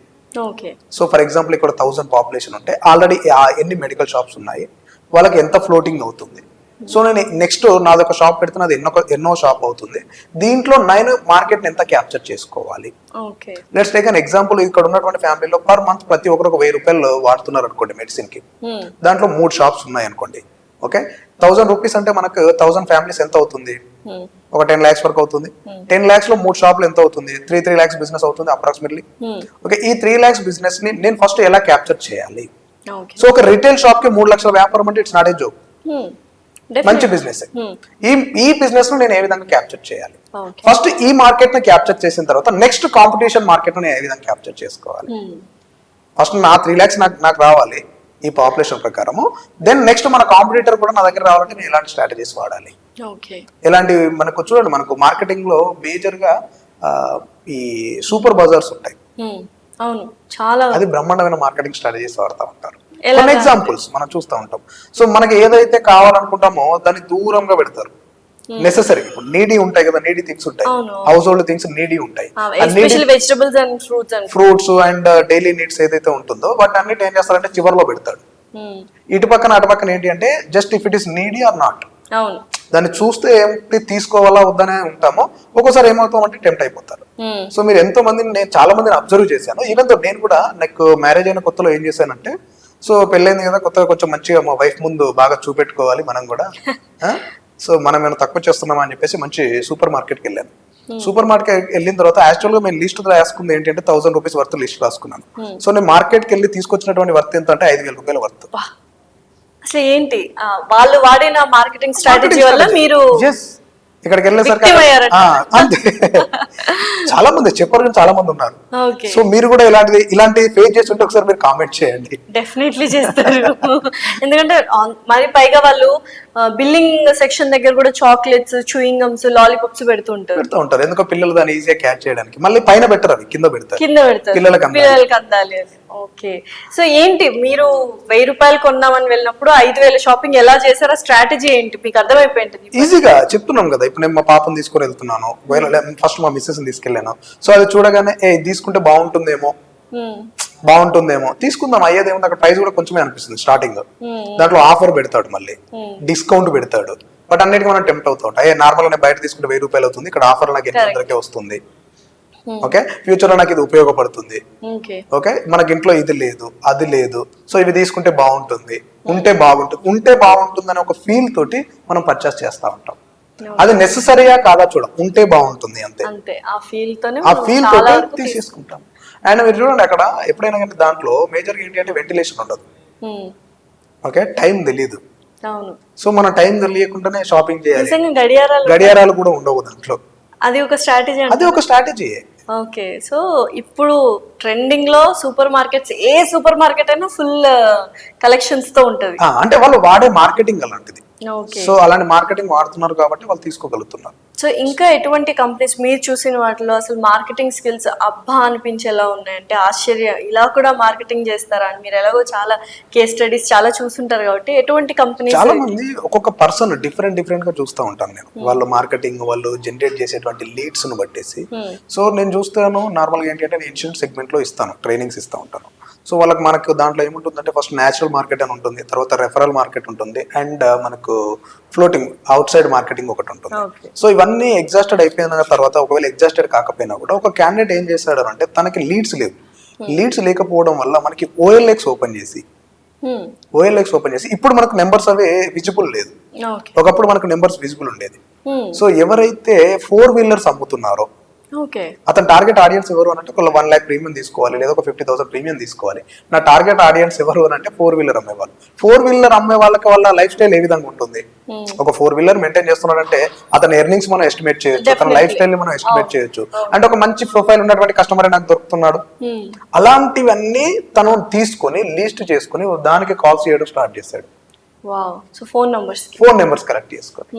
సో ఫర్ ఎగ్జాంపుల్ ఇక్కడ 1000 పాపులేషన్ ఉంటే ఆల్రెడీ ఎన్ని మెడికల్ షాప్స్ ఉన్నాయి, వాళ్ళకి ఎంత ఫ్లోటింగ్ అవుతుంది. సో నేను నెక్స్ట్ నాదొక షాప్ పెడితే నాది ఎన్నో షాప్ అవుతుంది, దీంట్లో నేను మార్కెట్ ఎంత క్యాప్చర్ చేసుకోవాలి. లెట్స్ టేక్ అన్ ఎగ్జాంపుల్, ఇక్కడ ఉన్నటువంటి ఫ్యామిలీలో పర్ మంత్ ప్రతి ఒక్కరు ఒక 1000 రూపాయలు వాడుతున్నారు అనుకోండి మెడిసిన్ కి, దాంట్లో 3 షాప్స్ ఉన్నాయి అనుకోండి. ఓకే, 1000 రూపీస్ అంటే మనకు 1000 ఫ్యామిలీస్ ఎంత అవుతుంది? ఒక 10 lakhs వరకు అవుతుంది. 10 lakhs లో 3 షాపులు ఎంత అవుతుంది? 3 lakhs బిజినెస్ అవుతుంది అప్రాక్సిమేట్లీ. ఓకే, ఈ 3 lakhs బిజినెస్ ని నేను ఫస్ట్ ఎలా క్యాప్చర్ చేయాలి? సో ఒక రిటైల్ షాప్ కి 3 లక్షల వ్యాపారం అంటే ఇట్స్ నాట్ ఏ జోక్, మంచి బిజినెస్. ఈ బిజినెస్ ను నేను ఏ విధంగా క్యాప్చర్ చేయాలి? ఫస్ట్ ఈ మార్కెట్ ని క్యాప్చర్ చేసిన తర్వాత నెక్స్ట్ కాంపిటీషన్ మార్కెట్ ని ఏ విధంగా క్యాప్చర్ చేసుకోవాలి? ఫస్ట్ నా 3 lakhs నాకు రావాలి ఈ పాపులేషన్ ప్రకారము. దెన్ నెక్స్ట్ మన కాంపిటీటర్ కూడా నా దగ్గర రావాలంటే నేను ఎలాంటి స్ట్రాటజీస్ వాడాలి? ఎలాంటి మనకు చూడండి, మనకు మార్కెటింగ్ లో మేజర్ గా ఈ సూపర్ బజార్స్ ఉంటాయి. చాలా అది బ్రహ్మాండమైన మార్కెటింగ్ స్ట్రాటజీస్ వాడుతూ ఉంటారు. కొన్ని ఎగ్జాంపుల్స్ మనం చూస్తూ ఉంటాం. సో మనకి ఏదైతే కావాలనుకుంటామో దాన్ని దూరంగా పెడతారు. నెసెసరీ ఇప్పుడు నీడీ ఉంటాయి కదా, నీడీ థింగ్స్ ఉంటాయి, హౌస్ హోల్డ్ థింగ్స్ నీడీ ఉంటాయి, ఫ్రూట్స్ అండ్ డైలీ నీడ్స్ ఏదైతే ఉంటుందో వాటి అన్నిటి ఏం చేస్తారంటే చివరిలో పెడతాడు. ఇటు పక్కన అటు పక్కన ఏంటి అంటే just if it is needy or not, దాన్ని చూస్తే ఏంటి తీసుకోవాలా వద్దనే ఉంటామో, ఒక్కోసారి ఏమవుతామంటే టెంప్ట్ అయిపోతారు. సో మీరు ఎంతో మందిని, నేను చాలా మందిని అబ్జర్వ్ చేశాను. ఈవెన్ తో నేను కూడా నాకు మ్యారేజ్ అయిన కొత్తలో ఏం చేశానంటే, సో పెళ్ళైంది కదా కొత్తగా కొంచెం మంచిగా మా వైఫ్ ముందు బాగా చూపెట్టుకోవాలి మనం కూడా, సో మనం ఏమైనా తక్కువ చేస్తున్నామా అని చెప్పేసి మంచి సూపర్ మార్కెట్కి వెళ్ళాను. సూపర్ మార్కెట్ వెళ్ళిన తర్వాత యాక్చువల్ గా మేము లిస్ట్ రాసుకుంది ఏంటంటే 1000 రూపీస్ వర్త్ లిస్ట్ రాసుకున్నాను. సో నేను మార్కెట్కి వెళ్ళి తీసుకొచ్చినటువంటి వర్త్ ఎంత అంటే 5000 రూపాయల వర్త్. అసలు ఏంటి వాళ్ళు వాడిన మార్కెటింగ్ స్ట్రాటజీ వల్ల మీరు ఇక్కడికి వెళ్ళేసరికి చాలా మంది చెప్పారు, చాలా మంది ఉన్నారు. సో మీరు కూడా ఇలాంటి ఫేస్ చేస్తుంటే ఒకసారి మీరు కామెంట్ చేయండి. డెఫినెట్లీ చేస్తారు. ఎందుకంటే మరి పైగా వాళ్ళు బిల్లింగ్ సెక్షన్ దగ్గర కూడా చాక్లెట్స్, చూయింగ్ గమ్స్, లాలీపాప్స్ పెడుతూ ఉంటారు. ఎందుకో పిల్లలు దాన్ని ఈజీగా క్యాచ్ చేయడానికి. మళ్ళీ పైన పెట్టరు, అవి కింద పెడతారు పిల్లలకి అందాలి. ఓకే, సో ఏంటి మీరు 1000 రూపాయలు కొన్నామని వెళ్ళినప్పుడు 5000 షాపింగ్ ఎలా చేశారా? స్ట్రాటజీ ఏంటి మీకు అర్థమైపోయింది? ఈజీగా చెప్తున్నాం కదా. ఇప్పుడు నేను మా పాపను తీసుకొని వెళ్తున్నాను, ఫస్ట్ మా మిస్సెస్ తీసుకెళ్ళాను. సో అది చూడగానే తీసుకుంటే బాగుంటుందేమో తీసుకుందాం, అయ్యేదేమో. అక్కడ ప్రైస్ కూడా కొంచెమే అనిపిస్తుంది స్టార్టింగ్. దాంట్లో ఆఫర్ పెడతాడు, మళ్ళీ డిస్కౌంట్ పెడతాడు. బట్ అన్నిటికీ మనం టెంప్ట్ అవుతాం. నార్మల్ గా బయట తీసుకుంటే 1000 రూపాయలు అవుతుంది, ఇక్కడ ఆఫర్ నాకు 800కే వస్తుంది. ఓకే, ఫ్యూచర్ లో నాకు ఇది ఉపయోగపడుతుంది. ఓకే, మనకి ఇంట్లో ఇది లేదు అది లేదు, సో ఇవి తీసుకుంటే బాగుంటుంది, ఉంటే బాగుంటుంది అనే ఒక ఫీల్ తోటి మనం పర్చేస్ చేస్తా ఉంటాం. అది నెసెసరీయా కాదా చూడం, ఉంటే బాగుంటుంది అంతే, ఆ ఫీల్ తోటి తీసేసుకుంటాం. అండ్ మీరు చూడండి అక్కడ ఎప్పుడైనా కానీ దాంట్లో మేజర్ ఏంటి అంటే వెంటిలేషన్ ఉండదు. ఓకే, టైం తెలీదు. సో మన టైం తెలియకుండానే షాపింగ్ చేయాలి. గడియారాలు కూడా ఉండవు దాంట్లో. అది ఒక స్ట్రాటజీ అది ఒక స్ట్రాటజీయే. ఓకే. సో ఇప్పుడు ట్రెండింగ్ లో సూపర్ మార్కెట్స్, ఏ సూపర్ మార్కెట్ అయినా ఫుల్ కలెక్షన్స్ తో ఉంటది. అంటే వాళ్ళు వాడే మార్కెటింగ్ అలాంటిది. ఓకే. సో అలాంటి మార్కెటింగ్ వాడుతున్నారు కాబట్టి వాళ్ళు తీసుకోగలుగుతున్నారు. సో ఇంకా ఎటువంటి కంపెనీస్ మీరు చూసిన వాటిలో అసలు మార్కెటింగ్ స్కిల్స్ అబ్బా అనిపించేలా ఉన్నాయంటే ఆశ్చర్యం, ఇలా కూడా మార్కెటింగ్ చేస్తారా అని? మీరు ఎలాగో చాలా కేస్ స్టడీస్ చాలా చూస్తుంటారు కాబట్టి ఎటువంటి కంపెనీస్? చాలా మంది ఒక్కొక్క పర్సన్ డిఫరెంట్ గా చూస్తూ ఉంటాను నేను. వాళ్ళు మార్కెటింగ్ వాళ్ళు జనరేట్ చేసేటువంటి లీడ్స్ ను బట్టేసి. సో నేను చూస్తాను నార్మల్గా ఏంటంటే నేను ఇన్సూరెన్స్ సెగ్మెంట్ లో ఇస్తాను, ట్రైనింగ్స్ ఇస్తూ ఉంటాను. సో మనకు దాంట్లో ఏముంటుందంటే ఫస్ట్ న్యాచురల్ మార్కెట్ అని ఉంటుంది, తర్వాత రెఫరల్ మార్కెట్ ఉంటుంది, అండ్ మనకు ఫ్లోటింగ్ అవుట్ సైడ్ మార్కెటింగ్ ఒకటి ఉంటుంది. సో ఇవన్నీ ఎగ్జాస్టెడ్ అయిపోయిన తర్వాత, ఒకవేళ ఎగ్జాస్టెడ్ కాకపోయినా కూడా ఒక క్యాండిడేట్ ఏం చేశాడు అంటే తనకి లీడ్స్ లేవు. లీడ్స్ లేకపోవడం వల్ల మనకి ఓఎల్ఎక్స్ ఓపెన్ చేసి ఇప్పుడు మనకు నెంబర్స్ అవే విజిబుల్ లేదు. ఒకప్పుడు మనకు నెంబర్స్ విజిబుల్ ఉండేది. సో ఎవరైతే 4 వీలర్స్ అమ్ముతున్నారో అతని టార్గెట్ ఆడియన్స్ ఎవరు అని అంటే ఒక 1 lakh ప్రీమియం తీసుకోవాలి, లేదా ఒక 50,000 ప్రీమియం తీసుకోవాలి. నా టార్గెట్ ఆడియన్స్ ఎవరు అని అంటే 4 వీలర్ అమ్మేవాళ్ళు. 4 వీలర్ అమ్మే వాళ్ళకి వాళ్ళ లైఫ్ స్టైల్ ఏ విధంగా ఉంటుంది? ఒక 4 వీలర్ మెయింటైన్ చేస్తున్నాడంటే అతని ఎర్నింగ్స్ మనం ఎస్టిమేట్ చేయొచ్చు, అతని లైఫ్ స్టైల్ ని మనం ఎస్టిమేట్ చేయొచ్చు. అంటే ఒక మంచి ప్రొఫైల్ ఉన్నటువంటి కస్టమర్ నాకు దొరుకుతున్నాడు. అలాంటివన్నీ తను తీసుకొని లిస్ట్ చేసుకుని దానికి కాల్స్ చేయడం స్టార్ట్ చేశాడు. ఫోన్ నెంబర్స్ కలెక్ట్ చేసుకోవాలి.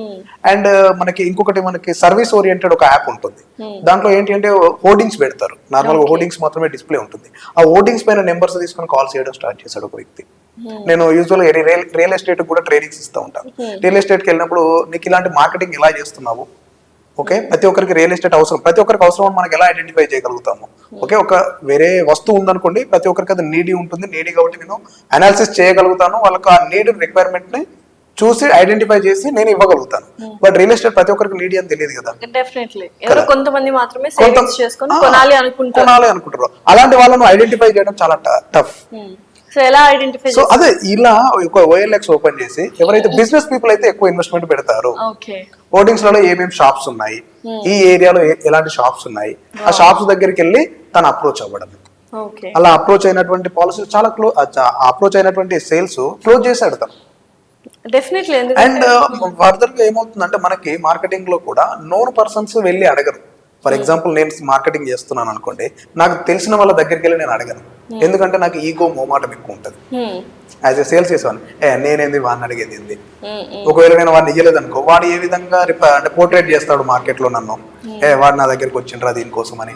అండ్ మనకి ఇంకొకటి మనకి సర్వీస్ ఓరియంటెడ్ ఒక యాప్ ఉంటుంది. దాంట్లో ఏంటి అంటే హోర్డింగ్స్ పెడతారు, నార్మల్ గా హోర్డింగ్స్ మాత్రమే డిస్ప్లే ఉంటుంది. ఆ హోర్డింగ్స్ పైన నెంబర్స్ తీసుకొని కాల్ చేయడం స్టార్ట్ చేశాడు ఒక వ్యక్తి. నేను యూజువల్ రియల్ ఎస్టేట్ కూడా ట్రైనింగ్స్ ఇస్తూ ఉంటాను. రియల్ ఎస్టేట్ కి వెళ్ళినప్పుడు నీకు ఇలాంటి మార్కెటింగ్ ఎలా చేస్తున్నావు? ఓకే, ప్రతి ఒక్కరికి రియల్ ఎస్టేట్ అవసరం, ప్రతి ఒక్కరికి అవసరం అని మనకి ఎలా ఐడెంటిఫై చేయగలుగుతాము? ఓకే, ఒక వేరే వస్తువు ఉందనుకోండి, ప్రతి ఒక్కరికి అది నీడీ ఉంటుంది. నీడీ కాబట్టి నేను అనాలిసిస్ చేయగలుగుతాను, వాళ్ళకి ఆ నీడ్ రిక్వైర్మెంట్ ని చూసి ఐడెంటిఫై చేసి నేను ఇవ్వగలుగుతాను. బట్ రియల్ ఎస్టేట్ ప్రతి ఒక్కరికి నీడీ అని తెలియదు కదా. కొంతమంది మాత్రమే కొనాలి అనుకుంటారు. అలాంటి వాళ్ళను ఐడెంటిఫై చేయడం చాలా టఫ్. సో అదే ఇలా ఒక ఓఎల్ఎక్స్ ఓపెన్ చేసి ఎవరైతే బిజినెస్ పీపుల్ అయితే ఎక్కువ ఇన్వెస్ట్మెంట్ పెడతారు, హోర్డింగ్స్ లలో ఏమేమి షాప్స్ ఉన్నాయి, ఈ ఏరియాలో ఎలాంటి షాప్స్ ఉన్నాయి, ఆ షాప్స్ దగ్గరికి వెళ్ళి తను అప్రోచ్ అవ్వడం. అలా అప్రోచ్ అయినటువంటి పాలసీ చాలా అప్రోచ్ అయినటువంటి సేల్స్ క్లోజ్ చేశాడు తను. అండ్ ఫర్దర్ గా ఏమవుతుందంటే మనకి మార్కెటింగ్ లో కూడా నోన్ పర్సన్స్ వెళ్ళి అడగరు. ఫర్ ఎగ్జాంపుల్ నేను మార్కెటింగ్ చేస్తున్నాను అనుకోండి, నాకు తెలిసిన వాళ్ళ దగ్గరికి వెళ్ళి నేను అడగను. ఎందుకంటే నాకు ఈగో మోమాటం ఎక్కువ ఉంటుంది. యాజ్ ఎ సేల్స్ చేసేవాడిని, నేనేంది వాడిని అడిగేది ఏంది? ఒకవేళ నేను వాడిని ఇయ్యలేదు అనుకో, వాడు ఏ విధంగా అంటే పోర్ట్రేట్ చేస్తాడు మార్కెట్ లో నన్ను, వాడు నా దగ్గరికి వచ్చిండ్రా దీనికోసం అని,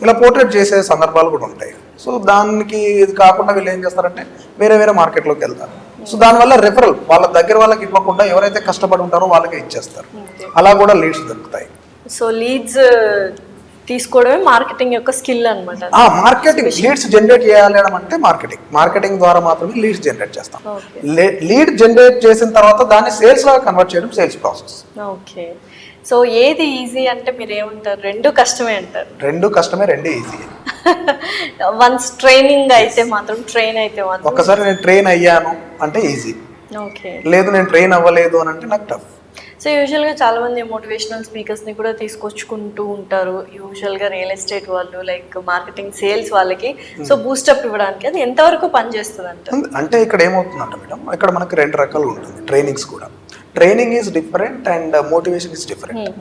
ఇలా పోర్ట్రేట్ చేసే సందర్భాలు కూడా ఉంటాయి. సో దానికి ఇది కాకుండా వీళ్ళు ఏం చేస్తారంటే వేరే మార్కెట్ లోకి వెళ్తారు. సో దానివల్ల రెఫరల్ వాళ్ళ దగ్గర వాళ్ళకి ఇవ్వకుండా ఎవరైతే కష్టపడి ఉంటారో వాళ్ళకే ఇచ్చేస్తారు. అలా కూడా లీడ్స్ దొరుకుతాయి. సో లీడ్స్ తీసుకోవడమే మార్కెటింగ్ యొక్క స్కిల్ అన్నమాట. మార్కెటింగ్ లీడ్స్ జనరేట్ చేయాలి అంటే మార్కెటింగ్ ద్వారా మాత్రమే లీడ్స్ జనరేట్ చేస్తాం. లీడ్ జనరేట్ చేసిన తర్వాత దాన్ని సేల్స్ లాగా కన్వర్ట్ చేయడం సేల్స్ ప్రాసెస్. ఓకే, సో ఏది ఈజీ అంటే మీరు ఏమంటారు? రెండు కష్టమే అంటారు. రెండు ఈజీ. వన్స్ ట్రైనింగ్ అయితే మాత్రం ఒకసారి నేను ట్రైన్ అయ్యాను అంటే ఈజీ. ఓకే, లేదు నేను ట్రైన్ అవ్వలేదు అని అంటే నాకు టఫ్. సో యూజువల్గా చాలా మంది మోటివేషనల్ స్పీకర్స్ని కూడా తీసుకొచ్చుకుంటూ ఉంటారు, యూజువల్గా రియల్ ఎస్టేట్ వాళ్ళు, లైక్ మార్కెటింగ్ సేల్స్ వాళ్ళకి. సో బూస్టప్ ఇవ్వడానికి అది ఎంతవరకు పనిచేస్తుంది అంటే ఇక్కడ ఏమవుతుందంటే మేడం, ఇక్కడ మనకి 2 రకాలు ఉంటుంది ట్రైనింగ్స్ కూడా. Training is different and motivation is different.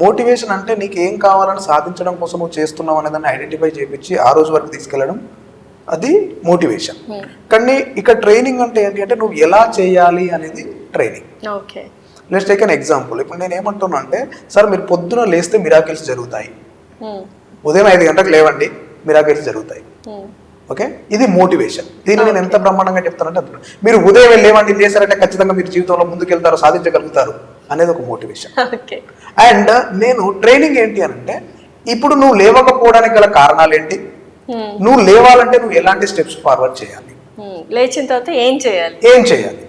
Motivation అంటే నీకు ఏం కావాలని సాధించడం కోసం నువ్వు చేస్తున్నావు అనేదాన్ని ఐడెంటిఫై చేయించి ఆ రోజు వరకు తీసుకెళ్ళడం, అది మోటివేషన్. కానీ ఇక్కడ ట్రైనింగ్ అంటే ఏంటి అంటే నువ్వు ఎలా చేయాలి అనేది training. Okay, let's take an example. ఇప్పుడు నేను ఏమంటున్నా అంటే, సార్ మీరు పొద్దున లేస్తే మిరాకిల్స్ జరుగుతాయి, ఉదయం 5 గంటలకు లేవండి మిరాకిల్స్ జరుగుతాయి. ఓకే, ఇది మోటివేషన్. దీన్ని నేను ఎంత బ్రహ్మాండంగా చెప్తానంటే, మీరు ఉదయం లేవండి చేశారంటే ఖచ్చితంగా మీరు జీవితంలో ముందుకెళ్తారు, సాధించగలుగుతారు అనేది ఒక మోటివేషన్. అండ్ నేను ట్రైనింగ్ ఏంటి అని అంటే, ఇప్పుడు నువ్వు లేవకపోవడానికి గల కారణాలు ఏంటి, నువ్వు లేవాలంటే నువ్వు ఎలాంటి స్టెప్స్ ఫార్వర్డ్ చేయాలి, లేచిన తర్వాత ఏం చేయాలి.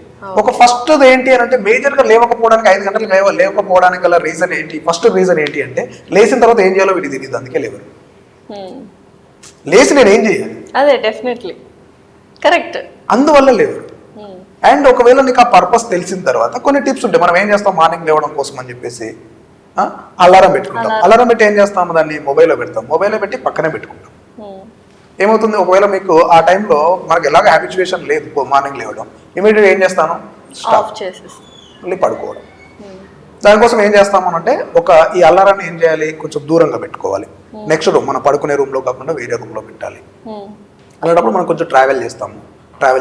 ఒక ఫస్ట్ ఏంటి అని అంటే, మేజర్ గా లేవకపోవడానికి 5 గంటలకు లేవకపోవడానికి గల రీజన్ ఏంటి? ఫస్ట్ రీజన్ ఏంటి అంటే, లేచిన తర్వాత ఏం చేయాలో వీడి తెలియదు, అందుకే లేవరు. లేచి నేను ఏం చేయాలి, అదే డెఫినెట్లీ కరెక్ట్, అందువల్ల లేవరు. అండ్ ఒకవేళ నీకు ఆ పర్పస్ తెలిసిన తర్వాత కొన్ని టిప్స్ ఉంటాయి. మనం ఏం చేస్తాం, మార్నింగ్ లేవడం కోసం అని చెప్పేసి అలారం పెట్టుకుంటాం. అలారం పెట్టి ఏం చేస్తాం, దాన్ని మొబైల్లో పెడతాం. మొబైల్లో పెట్టి పక్కనే పెట్టుకుంటాం. ఏమవుతుంది, ఒకవేళ మీకు ఆ టైంలో మనకి ఎలాగ హ్యాబిచువేషన్ లేదు మార్నింగ్ లేవడం, ఇమీడియట్ ఏం చేస్తాను, స్టాప్ చేసేసి మళ్ళీ పడుకోవడం. దానికోసం ఏం చేస్తామనంటే ఈ అల్లారాన్ని ఏం చేయాలి, కొంచెం దూరంగా పెట్టుకోవాలి. నెక్స్ట్ రూమ్, మనం పడుకునే రూమ్లో కాకుండా వేరే రూమ్లో పెట్టాలి. అలాంటప్పుడు మనం కొంచెం ట్రావెల్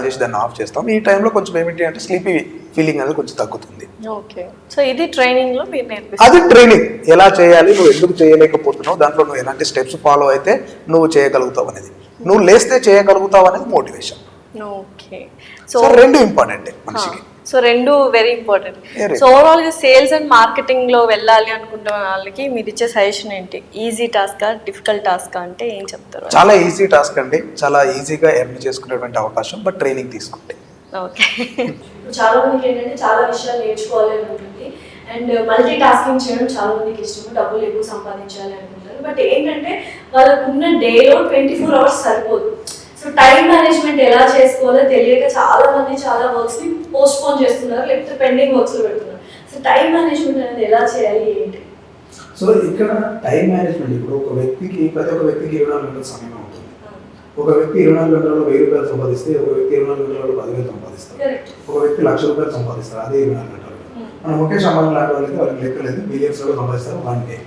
చేసి దాన్ని ఆఫ్ చేస్తాం. ఈ టైంలో కొంచెం ఏమిటి అంటే స్లీపీ ఫీలింగ్ అనేది కొంచెం తగ్గుతుంది. ఓకే, సో ఇది ట్రైనింగ్ లో మీరు నేర్పిస్తారు. అది ట్రైనింగ్ ఎలా చేయాలి, నువ్వు ఎందుకు చేయలేకపోతున్నావు, దాంట్లో నువ్వు ఎలాంటి స్టెప్స్ ఫాలో అయితే నువ్వు చేయగలుగుతావు అనేది, నువ్వు లేస్తే చేయగలుగుతావు అనేది మోటివేషన్. ఓకే, సో రెండు ఇంపార్టెంట్ మనిషికి. సో రెండు వెరీ ఇంపార్టెంట్. సో ఓవరాల్ గా సేల్స్ అండ్ మార్కెటింగ్ లో వెళ్ళాలి అనుకుంటున్న వాళ్ళకి మీరు ఇచ్చే సజెషన్ ఏంటి? ఈజీ టాస్కా, డిఫికల్ట్ టాస్కా అంటే ఏం చెప్తారు? చాలా ఈజీ టాస్క్ అండి, చాలా ఈజీగా ఎర్న్ చేసుకునేటువంటి అవకాశం, బట్ ట్రైనింగ్ తీసుకుంటే. ఓకే, చాలా మందికి ఏంటంటే చాలా విషయాలు నేర్చుకోవాలి అని ఉంటుంది, అండ్ మల్టీ టాస్కింగ్ చేయడం చాలా మందికి ఇష్టం, డబ్బులు ఎక్కువ సంపాదించాలి అనుకుంటారు. బట్ ఏంటంటే వాళ్ళకున్న డేలో 24 hours సరిపోదు. సో టైం మేనేజ్మెంట్ ఎలా చేసుకోవాలో తెలియక చాలా మంది చాలా వర్క్స్ ని పోస్ట్ పోన్ చేస్తున్నారు, లేకపోతే పెండింగ్ వర్క్స్ లో పెడుతున్నారు. సో టైం మేనేజ్మెంట్ అనేది ఎలా చేయాలి ఏంటి? సో ఇక్కడ టైం మేనేజ్మెంట్, ఇప్పుడు ప్రతి ఒక్క వ్యక్తికి 24 గంటల సమయం ఉంటుంది. ఒక వ్యక్తి 24 గంటలలో 1000 రూపాయలు సంపాదిస్తే, ఒక వ్యక్తి 24 గంటలలో 10,000 సంపాదిస్తారు. ఒక వ్యక్తి 1,00,000 రూపాయలు సంపాదిస్తారు అదే 24 గంటలు. మనం ముఖేష్ అంబానీ లాంటి వాళ్ళకి వాళ్ళకి లెక్కలేదు, బిలియన్స్ లో సంపాదిస్తారు 1 day.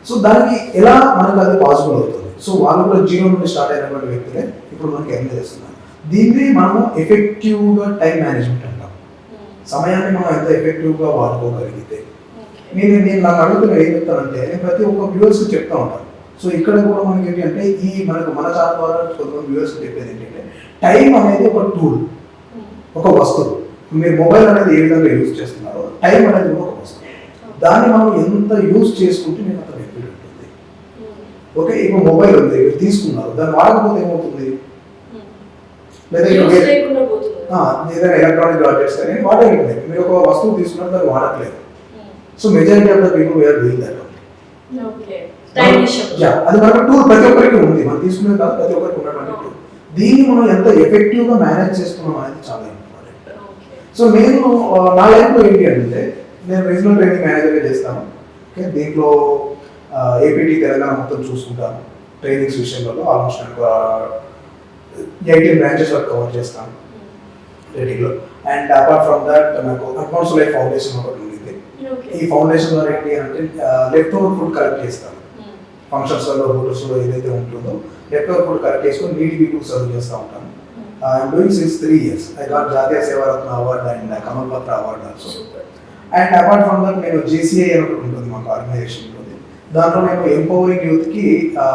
సో దానికి ఎలా మనకు అది పాసిబుల్ అవుతుంది? సో వాళ్ళు కూడా జీరో నుండి స్టార్ట్ అయినటువంటి వ్యక్తులే ఇప్పుడు మనకి ఎర్న్ చేస్తున్నారు. దీన్ని మనము ఎఫెక్టివ్గా టైం మేనేజ్మెంట్ అంటాం. సమయాన్ని మనం ఎంత ఎఫెక్టివ్గా వాడుకోగలిగితే, నేను నాకు అడుగుతున్నా ఏం చెప్తానంటే, నేను ప్రతి ఒక్క వ్యూవర్స్కి చెప్తా ఉంటాను. సో ఇక్కడ కూడా మనకి ఏంటి అంటే మన ఛానల్ ద్వారా కొంతమంది వ్యూవర్స్కి చెప్పేది ఏంటంటే, టైం అనేది ఒక టూల్, ఒక వస్తువు. మీరు మొబైల్ అనేది ఏ విధంగా యూజ్ చేస్తున్నారో టైం అనేది కూడా ఒక వస్తువు. దాన్ని మనం ఎంత యూజ్ చేసుకుంటే నేను అంత బెనిఫిట్ ఉంటుంది. ఓకే, ఇప్పుడు మొబైల్ ఉంది, మీరు తీసుకున్నారు, దాన్ని వాడకపోతే ఏమవుతుంది? లేదా ఏదైనా ఎలక్ట్రానిక్ గాడ్జెట్స్ కానీ వాడేది, మీరు ఒక వస్తువు తీసుకున్నారు దాన్ని వాడట్లేదు. So majority of the people we are doing that. అది మనకు టూల్ ప్రతి ఒక్కరికి ఉంది, మనం తీసుకునేది కాదు, ప్రతి ఒక్కరికి ఉన్నటువంటి టూల్. దీన్ని మనం ఎంత ఎఫెక్టివ్గా మేనేజ్ చేస్తున్నాం అనేది చాలా ఇంపార్టెంట్. సో నేను నా లైఫ్లో ఏంటి అంటే, నేను రీజనల్ ట్రైనింగ్ మేనేజర్గా చేస్తాను. ఓకే, దీంట్లో ఏపీటీ తెలంగాణ మొత్తం చూసుకుంటాను. ట్రైనింగ్స్ విషయంలో ఆల్మోస్ట్ నాకు 18 బ్రాంచెస్ వరకు కవర్ చేస్తాను ట్రైనింగ్లో. అండ్ అపార్ట్ ఫ్రమ్ దట్ నాకు అకౌంట్స్ లైఫ్ ఫౌండేషన్ ఒకటి ఉంది. ఈ ఫౌండేషన్ ద్వారా ఏంటి అంటే లెఫ్ట్ ఓవర్ ఫుడ్ కలెక్ట్ చేస్తాను. ఫంక్షన్స్లో, హోటల్స్లో ఏదైతే ఉంటుందో లెఫ్ట్ ఓవర్ ఫుడ్ కలెక్ట్ చేసుకొని నీటి పీపుల్ సర్వ్ చేస్తూ ఉంటాను. I'm doing since 3 years. I got జాతీయ సేవారత్న award and Kamal Patra award also. And apart from that నేను JCI అని ఒకటి ఉంటుంది మాకు ఆర్గనైజేషన్ ఉంటుంది. దాంట్లో నేను ఎంపవరింగ్ యూత్కి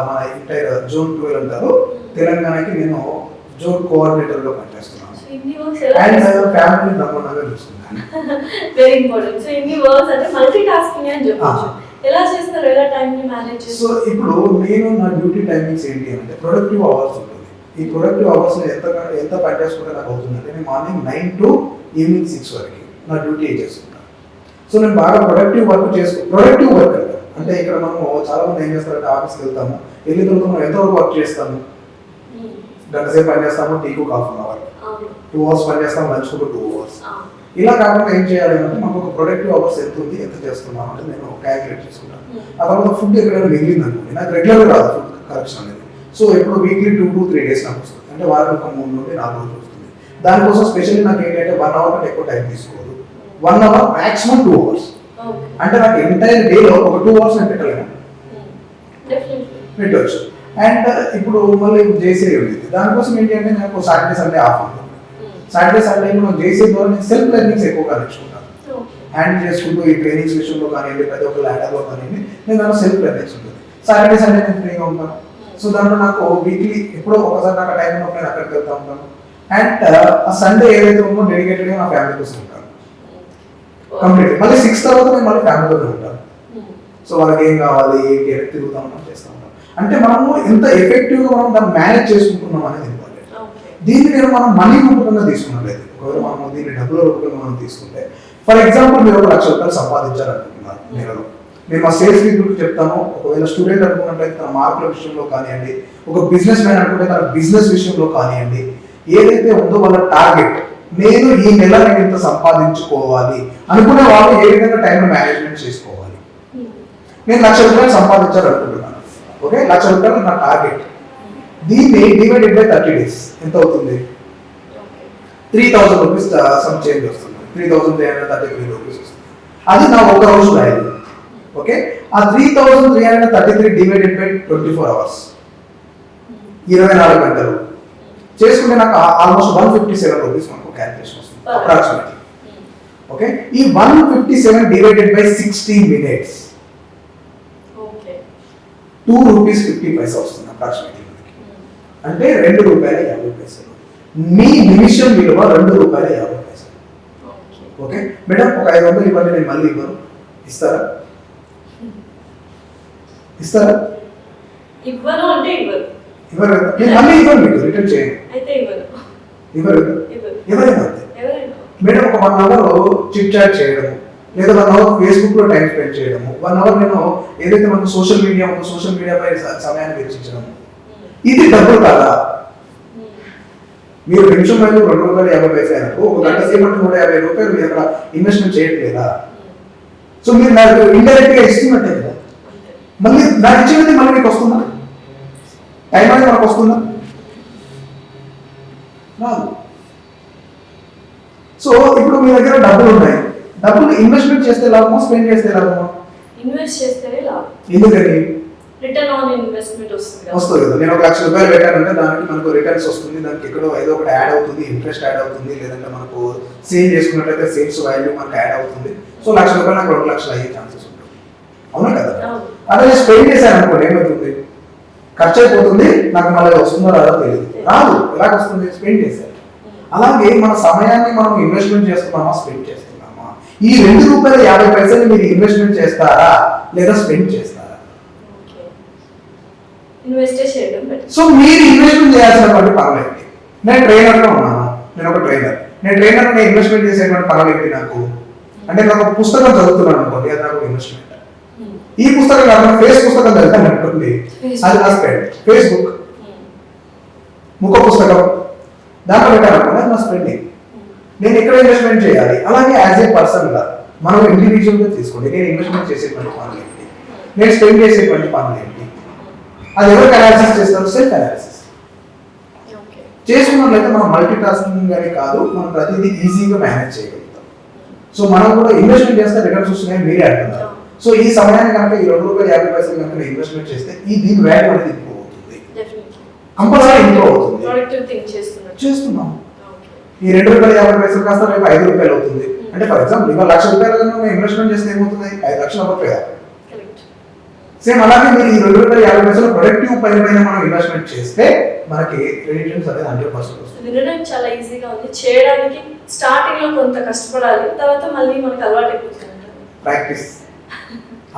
మన ఎంటైర్ జోన్ 12 అంటారు తెలంగాణకి నేను జోన్ కోఆర్డినేటర్గా పనిచేస్తున్నాను. అండ్ ఫ్యామిలీ బ్రహ్మాండంగా చూస్తున్నాను. Very important. సో ఇన్ని వర్క్స్ అంటే మల్టీ టాస్కింగ్ అని చెప్పొచ్చు. ఎలా చేస్తారు, ఎలా టైం ని మేనేజ్ చేస్తారు? సో ఇప్పుడు నేను నా డ్యూటీ టైమింగ్స్ ఏంటి అంటే ప్రొడక్టివ్ అవర్స్ ఉంటుంది. ఈ ప్రొడక్టివ్ అవర్స్ ఎంత పని చేసుకుంటే నాకు అవుతుందంటే, నేను మార్నింగ్ 9 to evening 6 వరకు నా డ్యూటీ చేస్తున్నాను. సో నేను బాగా ప్రొడక్టివ్ వర్క్ ప్రొడక్టివ్ వర్క్ అంటే ఇక్కడ మనము చాలా మంది ఏం చేస్తారంటే ఆఫీస్కి వెళ్తాము, వెళ్ళిన తర్వాత మనం ఎంతవరకు వర్క్ చేస్తాము, గంట సేపు పని చేస్తాము, టీకు 1/2 hour, 2 hours పని చేస్తాము, లంచ్ కూడా 2 hours. ఇలా కాకుండా ఏం చేయాలి అంటే మనకు ఒక ప్రొడక్టివ్ అవర్స్ ఎంత చేస్తున్నాం అంటే నేను క్యాలిక్యులేట్ చేసుకుంటాను. ఆ తర్వాత ఫుడ్ ఎక్కడైనా మిగిలింది అనుకోండి, నాకు రెగ్యులర్గా రాదు ఫుడ్ కరెక్షన్ అనేది. సో ఎప్పుడు వీక్లీ 2 to 3 days నాకు వస్తుంది, అంటే వారం ఒక 3 నుండి 4 రోజులు వస్తుంది. దానికోసం స్పెషల్లీ నాకు ఏంటంటే 1 hour కంటే ఎక్కువ టైం తీసుకోదు. 1 hour మాక్సిమం 2 hours. అంటే నాకు ఎంటైర్ డేలో ఒక 2 hours నేను పెట్టలేను, పెట్టవచ్చు. అండ్ ఇప్పుడు మళ్ళీ JCI ఉంది, దానికోసం ఏంటి అంటే నాకు సాటర్డే సండే ఆఫ్ ఉంటుంది. సాటర్డే సండే మనం JCI ద్వారా నేను సెల్ఫ్ లెర్నింగ్స్ ఎక్కువగా నేర్చుకుంటాను. హ్యాండిల్ చేసుకుంటూ ఈ ట్రైనింగ్స్ విషయంలో కానివ్వండి, ప్రతి ఒక్క ల్యాడర్లో కానివ్వండి, నేను దాంట్లో సెల్ఫ్ లెర్నింగ్స్ ఉంటుంది. సాటర్డే సండే నేను ఫ్రీగా ఉంటాను. సో దాంట్లో నాకు వీక్లీ ఎప్పుడో ఒకసారి నాకు టైం ఉన్నప్పుడు నేను అక్కడికి వెళ్తూ ఉంటాను. అండ్ ఆ సండే ఏదైతే ఉందో డెడికేటెడ్గా నా ఫ్యామిలీ కోసం ఉంటాను కంప్లీట్. మళ్ళీ 6 తర్వాత నేను మళ్ళీ ఫ్యామిలీతోనే ఉంటాను. సో వాళ్ళకి ఏం కావాలి, తిరుగుతూ ఉంటాం, చేస్తూ ఉంటాం. అంటే మనము ఎంత ఎఫెక్టివ్గా మనం దాన్ని మేనేజ్ చేసుకుంటున్నాం అనేది ఇంపార్టెంట్. దీన్ని మనం మనీ రూపకంగా తీసుకున్నట్లేదు, ఒకవేళ మనం దీన్ని డబ్బుల రూపకంగా మనం తీసుకుంటే, ఫర్ ఎగ్జాంపుల్ మీరు 1,00,000 రూపాయలు సంపాదించాలనుకుంటున్నారు నెలలో. నేను మా సేల్స్ పీపుల్కి చెప్తాను, ఒకవేళ స్టూడెంట్ అనుకున్నట్లయితే తన మార్కుల విషయంలో కానివ్వండి, ఒక బిజినెస్ మ్యాన్ అనుకుంటే తన బిజినెస్ విషయంలో కానివ్వండి, ఏదైతే ఉందో వాళ్ళ టార్గెట్, నేను ఈ నెల నేను ఇంత సంపాదించుకోవాలి అనుకునే వాళ్ళు ఏ విధంగా టైం మేనేజ్మెంట్ చేసుకోవాలి. నేను 1,00,000 రూపాయలు సంపాదించాలనుకుంటున్నాను, ఓకే, 1,00,000 రూపాయలు నా టార్గెట్. దీన్ని డివైడెడ్ బై 30 days ఎంత అవుతుంది? 3,000 రూపీస్ సమ్ చేంజ్ వస్తుంది, 3,333 రూపీస్ వస్తుంది. అది నా ఒక రోజు వాల్యూ. ఓకే, ఆ 3,333 డివైడెడ్ బై 24 అవర్స్, 24 గంటలు చేసుకుంటే నాకు ఆల్మోస్ట్ 157 రూపీస్ మనకు క్యాల్కులేషన్ వస్తుంది అప్రాక్సిమేట్లీ. ఓకే, ఈ 157 డివైడెడ్ బై 60 మినిట్స్ 2 రూపీస్ 50 పైసా వస్తుంది అప్రాక్సిమేట్లీ. అంటే 2 రూపాయల 50 పైసలు. మీ నిమిషం విలువ 2 రూపాయల 50 పైసలు. ఓకే మేడం, ఒక 500 ఇవ్వండి, నేను మళ్ళీ ఇవ్వను. ఇస్తారా? ఇస్తారా? ఇవ్వను అంటే ఇవ్వరు. ఇవ్వరు కదా, నేను మళ్ళీ ఇవ్వను, మీకు రిటర్న్ చేయండి. అయితే ఇవ్వరు. ఇవ్వరు కదా, ఎవరైనా అంతే. మేడం, ఒక 1 అవర్ చిట్ చాట్ చేయడము, లేదా 1 అవర్ ఫేస్బుక్ లో టైం స్పెండ్ చేయడము, 1 అవర్ నేను ఏదైతే మనకు సోషల్ మీడియా ఉందో సోషల్ మీడియా పై సమయాన్ని వెచ్చించడము, ఇది డబ్బులు కాదా? మీరు నిమిషం వైపు 2 రూపాయలు 50 పైసలు అయినప్పుడు ఒక గంట సేపు 150 రూపాయలు మీరు అక్కడ ఇన్వెస్ట్మెంట్ చేయట్లేదా? సో మీరు నాకు ఇండైరెక్ట్ గా ఇస్తున్నట్టే కదా. మళ్ళీ నాకు ఇచ్చినది మళ్ళీ మీకు వస్తుందా? టైం అనేది మనకు వస్తుందా? రాదు. సో ఇప్పుడు మీ దగ్గర డబ్బులు ఉన్నాయి, డబ్బులు ఇన్వెస్ట్మెంట్ చేస్తే లాభమా, స్పెండ్ చేస్తే లాభమా? ఇన్వెస్ట్ చేస్తేనే లాభం. ఎందుకని? రిటర్న్ ఆన్ ఇన్వెస్ట్మెంట్ వస్తుంది కదా. నేను 1 లక్ష రూపాయలు పెట్టానంటే దానికి మనకు రిటర్న్స్ వస్తుంది, దానికి ఎక్కడో ఏదో ఒకటి యాడ్ అవుతుంది, ఇంట్రెస్ట్ యాడ్ అవుతుంది, లేదంటే మనకు సేల్ చేసుకున్నట్లయితే సేల్స్ వాల్యూ మనకు యాడ్ అవుతుంది. సో 1 లక్ష రూపాయలు నాకు 2 లక్షలు అయ్యే ఛాన్సెస్ ఉంటుంది. అవునా కదా? అదే నేను స్పెండ్ చేశాను అనుకోండి, ఏమవుతుంది? ఖర్చు అయిపోతుంది, నాకు మళ్ళీ వస్తుందో రాదో తెలియదు. రాదు. ఎలాగ వస్తుంది? స్పెండ్ చేశారు. అలాగే మన సమయాన్ని మనం ఇన్వెస్ట్మెంట్ చేస్తున్నామా, స్పెండ్ చేస్తున్నామా? ఈ 2 రూపాయల 50 పైసలు మీరు ఇన్వెస్ట్మెంట్ చేస్తారా లేదా స్పెండ్ చేస్తారా? సో మీరు ఇన్వెస్ట్మెంట్ చేయాల్సినటువంటి పనులేంటి? నేను ట్రైనర్గా ఉన్నాను, నేను ఒక ట్రైనర్. నేను ట్రైనర్ ఇన్వెస్ట్మెంట్ చేసేటువంటి పనులేంటి నాకు? అంటే నేను ఒక పుస్తకం చదువుతున్నాను అనుకోండి, అది నాకు ఇన్వెస్ట్మెంట్. ఈ పుస్తకం కాకుండా పుస్తకం చదువుతాను అనుకోండి, అది నా స్పెండ్. ఫేస్బుక్ ముఖ పుస్తకం దాంట్లో పెట్టాలనుకోండి, అది నా స్పెండింగ్. నేను ఎక్కడ ఇన్వెస్ట్మెంట్ చేయాలి? అలాగే యాజ్ ఏ పర్సన్ గా మనం ఇండివిజువల్ గా తీసుకోండి. నేను ఇన్వెస్ట్మెంట్ చేసేటువంటి పనులు ఏంటి, నేను స్పెండ్ చేసేటువంటి పనులు ఏంటి, అది ఎవరికి అనాలిసిస్ చేస్తారు? సెల్ఫ్ అనాలిసిస్ చేసుకున్నట్లయితే మనం మల్టీ టాస్కింగ్ అని కాదు, మనం ప్రతిదీ ఈజీగా మేనేజ్ చేయగలుగుతాం. సో మనం కూడా ఇన్వెస్ట్మెంట్ చేస్తే రిటర్న్స్ వస్తున్నాయని మీరే అంటున్నారు. సో ఈ సమయాన్ని కనుక ఈ 2 రూపాయలు 50 పైసలు కనుక ఇన్వెస్ట్మెంట్ చేస్తే దీని వాల్యూ అనేది ఇంప్రూవ్ అవుతుంది, కంపల్సరీ ఇంప్రూవ్ అవుతుంది. చేస్తున్నాం. ఈ 2 రూపాయలు 50 పైసలు కాస్త రేపు 5 రూపాయలు అవుతుంది. అంటే ఫర్ ఎగ్జాంపుల్ ఇవాళ 1 లక్ష రూపాయలు కనుక ఇన్వెస్ట్మెంట్ చేస్తే ఏమవుతుంది? 5 లక్షలు అవ్వట్లేదా? సేమ్ అలాగే మీరు ఈ 2 రూపాయలు 50 పైసలు ప్రొడక్టివ్ పైన మనం ఇన్వెస్ట్మెంట్ చేస్తే మనకి రిటర్న్స్ అనేది 100% వస్తుంది. వినడం చాలా ఈజీగా ఉంది, చేయడానికి స్టార్టింగ్ లో కొంత కష్టపడాలి, తర్వాత మళ్ళీ మనకు అలవాటు అయిపోతుంది. Practice,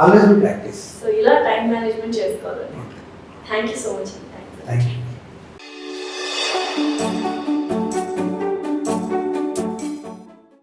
always be practice. So ఇలా టైం మేనేజ్మెంట్ చేసుకోవాలి. Thank you so much. Thank you.